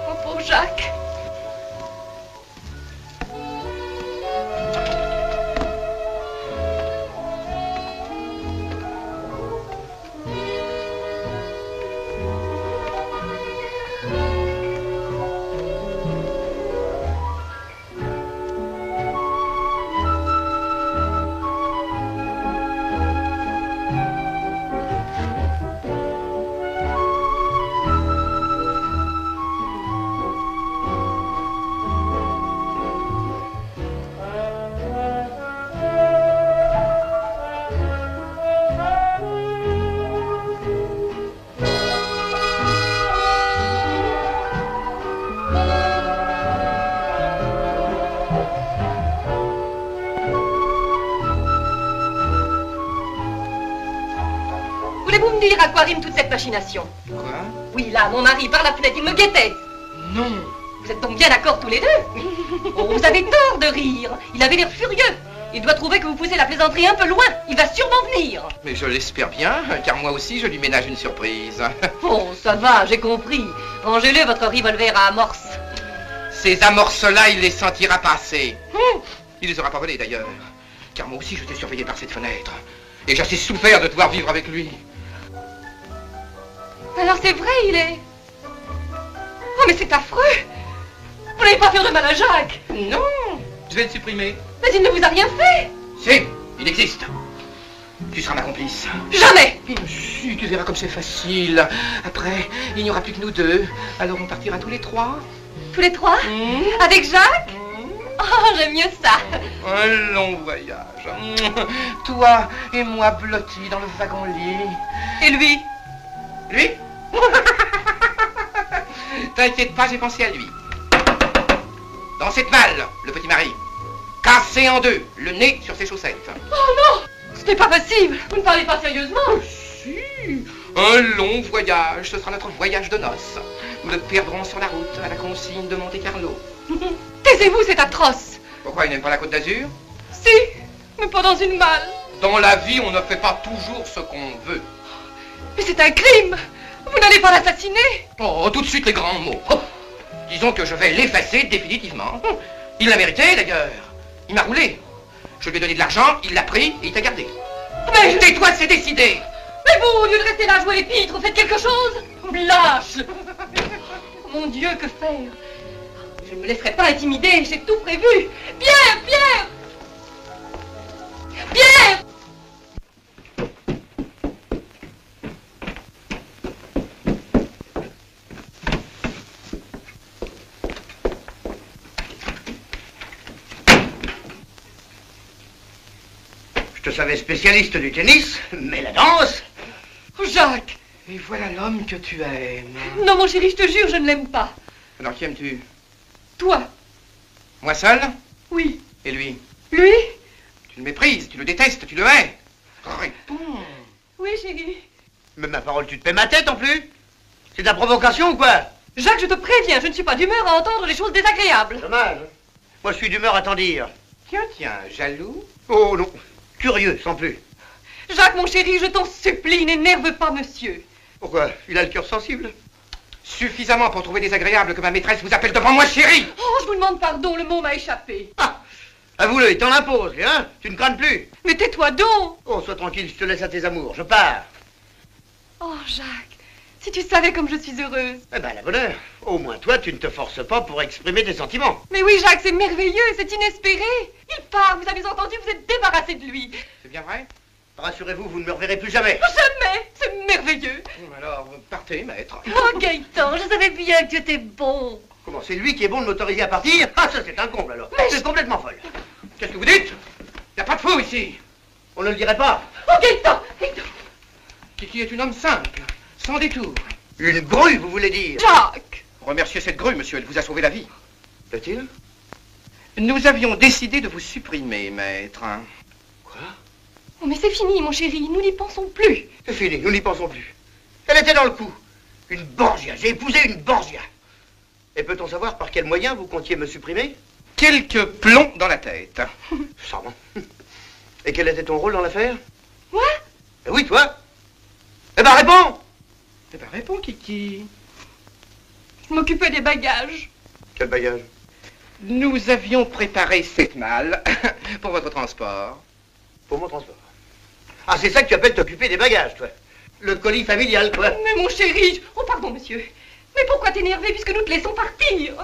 Oh, pauvre Jacques. Voulez-vous me dire à quoi rime toute cette machination? Quoi? Oui, là, mon mari, par la fenêtre, il me guettait. Non! Vous êtes donc bien d'accord tous les deux? Oh, vous avez tort de rire. Il avait l'air furieux. Il doit trouver que vous poussez la plaisanterie un peu loin. Il va sûrement venir. Mais je l'espère bien, car moi aussi je lui ménage une surprise. Oh, ça va, j'ai compris. Rangez-le, votre revolver à amorce. Ces amorces-là, il les sentira passer. Il les aura pas volés d'ailleurs. Car moi aussi je t'ai surveillé par cette fenêtre. Et j'ai assez souffert de devoir vivre avec lui. Alors c'est vrai, il est... Oh, mais c'est affreux. Vous n'allez pas faire de mal à Jacques? Non, je vais le supprimer. Mais il ne vous a rien fait. Si, il existe. Tu seras ma complice. Jamais. Si, tu verras comme c'est facile. Après, il n'y aura plus que nous deux. Alors on partira tous les trois. Tous les trois? Avec Jacques? Oh, j'aime mieux ça. Un long voyage. Toi et moi blottis dans le wagon-lit. Et lui? Lui? T'inquiète pas, j'ai pensé à lui. Dans cette malle, le petit mari. Cassé en deux, le nez sur ses chaussettes. Oh non! Ce n'est pas possible. Vous ne parlez pas sérieusement? Si. Un long voyage, ce sera notre voyage de noces. Nous le perdrons sur la route à la consigne de Monte-Carlo. Taisez-vous, c'est atroce. Pourquoi il n'aime pas la Côte d'Azur? Si, mais pas dans une malle. Dans la vie, on ne fait pas toujours ce qu'on veut. Mais c'est un crime. Vous n'allez pas l'assassiner. Oh, tout de suite les grands mots. Oh, disons que je vais l'effacer définitivement. Il l'a mérité d'ailleurs. Il m'a roulé. Je lui ai donné de l'argent, il l'a pris et il t'a gardé. Mais tais-toi, c'est décidé. Mais vous, au lieu de rester là à jouer les pitres, faites quelque chose. Lâche. Mon Dieu, que faire? Je ne me laisserai pas intimider, j'ai tout prévu. Pierre, Pierre! Pierre! Je te savais spécialiste du tennis, mais la danse... Jacques! Et voilà l'homme que tu aimes. Non, mon chéri, je te jure, je ne l'aime pas. Alors qui aimes-tu? Toi? Moi seul? Oui. Et lui? Lui? Tu le méprises, tu le détestes, tu le hais. Réponds. Oui, chéri. Mais ma parole, tu te paies ma tête en plus? C'est de la provocation ou quoi? Jacques, je te préviens, je ne suis pas d'humeur à entendre des choses désagréables. Dommage. Moi, je suis d'humeur à t'en dire. Tiens, tiens, jaloux? Oh non, curieux, sans plus. Jacques, mon chéri, je t'en supplie, n'énerve pas monsieur. Pourquoi? Il a le cœur sensible. Suffisamment pour trouver désagréable que ma maîtresse vous appelle devant moi chérie. Oh, je vous demande pardon, le mot m'a échappé. Ah, avoue-le, il t'en impose, hein? Tu ne crains plus. Mais tais-toi donc. Oh, sois tranquille, je te laisse à tes amours, je pars. Oh, Jacques, si tu savais comme je suis heureuse. Eh ben, la bonne heure. Au moins, toi, tu ne te forces pas pour exprimer tes sentiments. Mais oui, Jacques, c'est merveilleux, c'est inespéré. Il part, vous avez entendu, vous êtes débarrassé de lui. C'est bien vrai? Rassurez-vous, vous ne me reverrez plus jamais. Jamais, c'est merveilleux. Alors, partez, maître. Oh, Gaëtan, je savais bien que tu étais bon. Comment, c'est lui qui est bon de m'autoriser à partir? Ah, ça, c'est un comble, alors. Mais c'est complètement folle. Qu'est-ce que vous dites? Y a pas de fou ici. On ne le dirait pas. Oh, Gaëtan, Gaëtan. Kiki est une homme simple, sans détour. Une grue, vous voulez dire? Jacques. Remerciez cette grue, monsieur, elle vous a sauvé la vie. Plaît-il? Nous avions décidé de vous supprimer, maître. Quoi? Oh, mais c'est fini, mon chéri, nous n'y pensons plus. C'est fini, nous n'y pensons plus. Elle était dans le coup. Une Borgia, j'ai épousé une Borgia. Et peut-on savoir par quel moyen vous comptiez me supprimer? Quelques plombs dans la tête. Charmant. Et quel était ton rôle dans l'affaire? Moi? Eh oui, toi. Eh ben, réponds. Eh ben, réponds, Kiki. Je m'occupais des bagages. Quel bagage? Nous avions préparé 7 malles pour votre transport. Pour mon transport. Ah, c'est ça que tu appelles t'occuper des bagages, toi. Le colis familial, quoi. Mais mon chéri... Oh, pardon, monsieur. Mais pourquoi t'énerver puisque nous te laissons partir?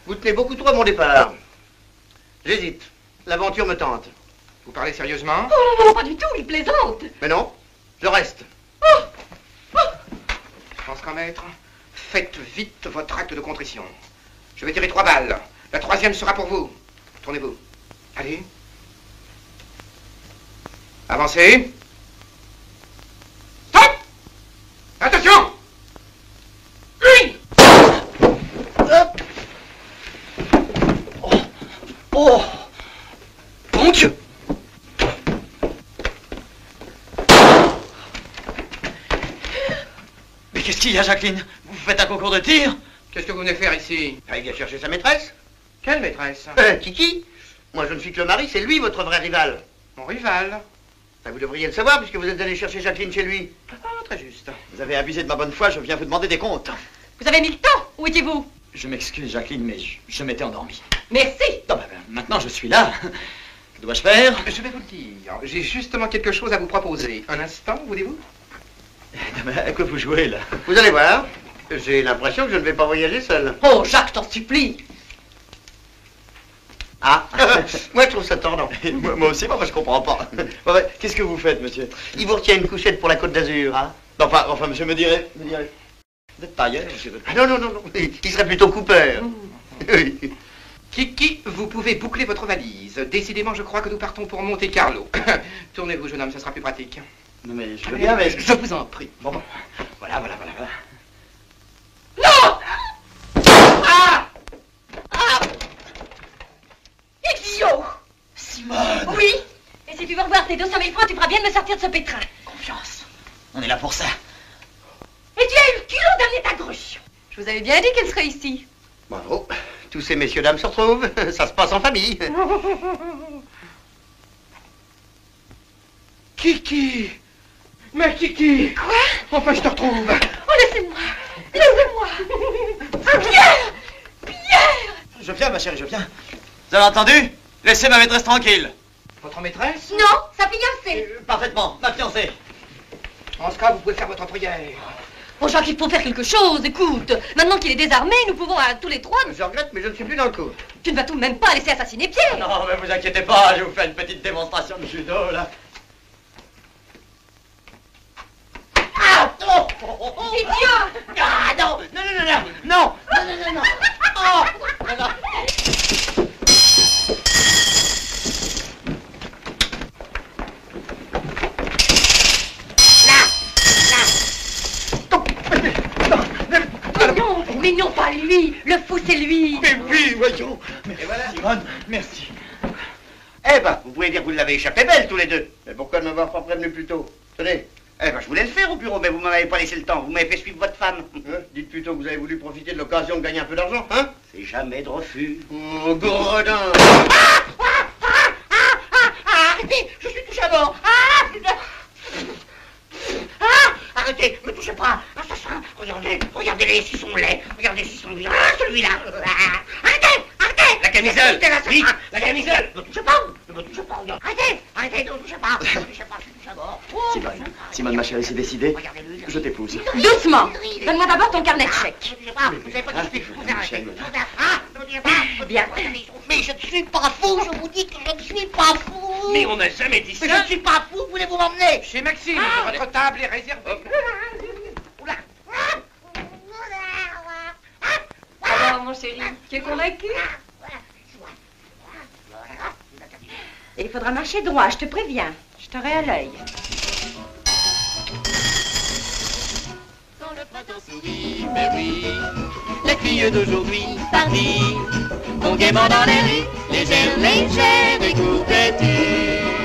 Vous tenez beaucoup trop à mon départ. J'hésite. L'aventure me tente. Vous parlez sérieusement? Oh non, pas du tout, il plaisante. Mais non, je reste. Je pense qu'un maître, faites vite votre acte de contrition. Je vais tirer 3 balles. La 3e sera pour vous. Tournez-vous. Allez. Avancez. Stop! Attention! Une! Hop. Oh. Oh. Bon Dieu! Mais qu'est-ce qu'il y a, Jacqueline? Vous faites un concours de tir? Qu'est-ce que vous venez faire ici? Ah, il vient chercher sa maîtresse. Quelle maîtresse? Kiki. Moi, je ne suis que le mari, c'est lui votre vrai rival. Mon rival. Ah, vous devriez le savoir puisque vous êtes allé chercher Jacqueline chez lui. Ah, très juste. Vous avez abusé de ma bonne foi, je viens vous demander des comptes. Vous avez mis le temps. Où étiez-vous? Je m'excuse, Jacqueline, mais je m'étais endormi. Merci. Non, maintenant je suis là. Que dois-je faire? Je vais vous le dire. J'ai justement quelque chose à vous proposer. Un instant, voulez-vous? À quoi vous jouez, là? Vous allez voir. J'ai l'impression que je ne vais pas voyager seul. Oh, Jacques, je t'en supplie. Ah, moi je trouve ça tordant. moi aussi, moi je comprends pas. Qu'est-ce que vous faites, monsieur? Il vous retient une couchette pour la Côte d'Azur, hein? Non, enfin, monsieur me dirait. Vous êtes tailleur, monsieur. Ah, non. Il serait plutôt coupeur. Oui. Kiki, vous pouvez boucler votre valise. Décidément, je crois que nous partons pour Monte Carlo. Tournez-vous, jeune homme, ça sera plus pratique. Non, mais je veux bien, mais... Je vous en prie. Bon, voilà. Non! Ah! Ah! Idiot! Simone! Oui? Et si tu veux revoir tes 200 000 francs, tu feras bien de me sortir de ce pétrin. Confiance. On est là pour ça. Et tu as eu le culot d'amener ta gruche. Je vous avais bien dit qu'elle serait ici. Bravo. Tous ces messieurs dames se retrouvent. Ça se passe en famille. Kiki! Mais Kiki! Quoi? Enfin, je te retrouve! Oh, laissez-moi! Laissez-moi! Pierre! Pierre! Je viens, ma chérie, je viens. Vous avez entendu? Laissez ma maîtresse tranquille. Votre maîtresse? Non, sa fiancée! Parfaitement, ma fiancée. En ce cas, vous pouvez faire votre prière. Bon, Jacques, il faut faire quelque chose, écoute. Maintenant qu'il est désarmé, nous pouvons tous les trois... Je regrette, mais je ne suis plus dans le coup. Tu ne vas tout de même pas laisser assassiner Pierre. Non, mais vous inquiétez pas, je vais vous faire une petite démonstration de judo, là. Ah, oh, Idiot! Ah, non, non, non, non, non, non, non, non, non. Oh, non, non. Mais non, pas lui. Le fou, c'est lui. Mais oui, voyons. Merci, voilà. Simone, merci. Eh ben, vous pouvez dire que vous l'avez échappé belle tous les deux. Mais pourquoi ne m'avoir pas prévenu plus tôt? Tenez, Eh ben, je voulais le faire au bureau, mais vous m'avez pas laissé le temps. Vous m'avez fait suivre votre femme. dites plutôt que vous avez voulu profiter de l'occasion de gagner un peu d'argent, hein? C'est jamais de refus. Oh, gredin! Arrêtez, je suis touché à mort. Arrêtez, me touchez pas. Assassin, regardez, regardez-les s'ils sont laids. Regardez s'ils sont vilains. Celui-là. Arrêtez, arrêtez. La camisole, vite, la camisole. Ne me touchez pas, ne me touchez pas. Regardez. Arrêtez, arrêtez, ne me touchez pas. Ne me touchez pas, je suis touché à mort. Simone, ma chérie, c'est décidé. Je t'épouse. Doucement. Donne-moi d'abord ton carnet de chèques. Ne me touchez pas, vous savez pas qui je suis. Vous arrêtez. Ne me touchez pas. Bien. Mais je ne suis pas fou, je vous dis que je ne suis pas fou. Mais on n'a jamais dit ça. Mais je ne suis pas fou, voulez-vous m'emmener? Chez Maxime, votre table est réservée. Alors, mon chéri, tu es convaincu? Et il faudra marcher droit, je te préviens. Je t'aurai à l'œil. Quand le printemps sourit, mais oui, les filles d'aujourd'hui tardives vont gaiement dans les rues, légères, légères et couvertures.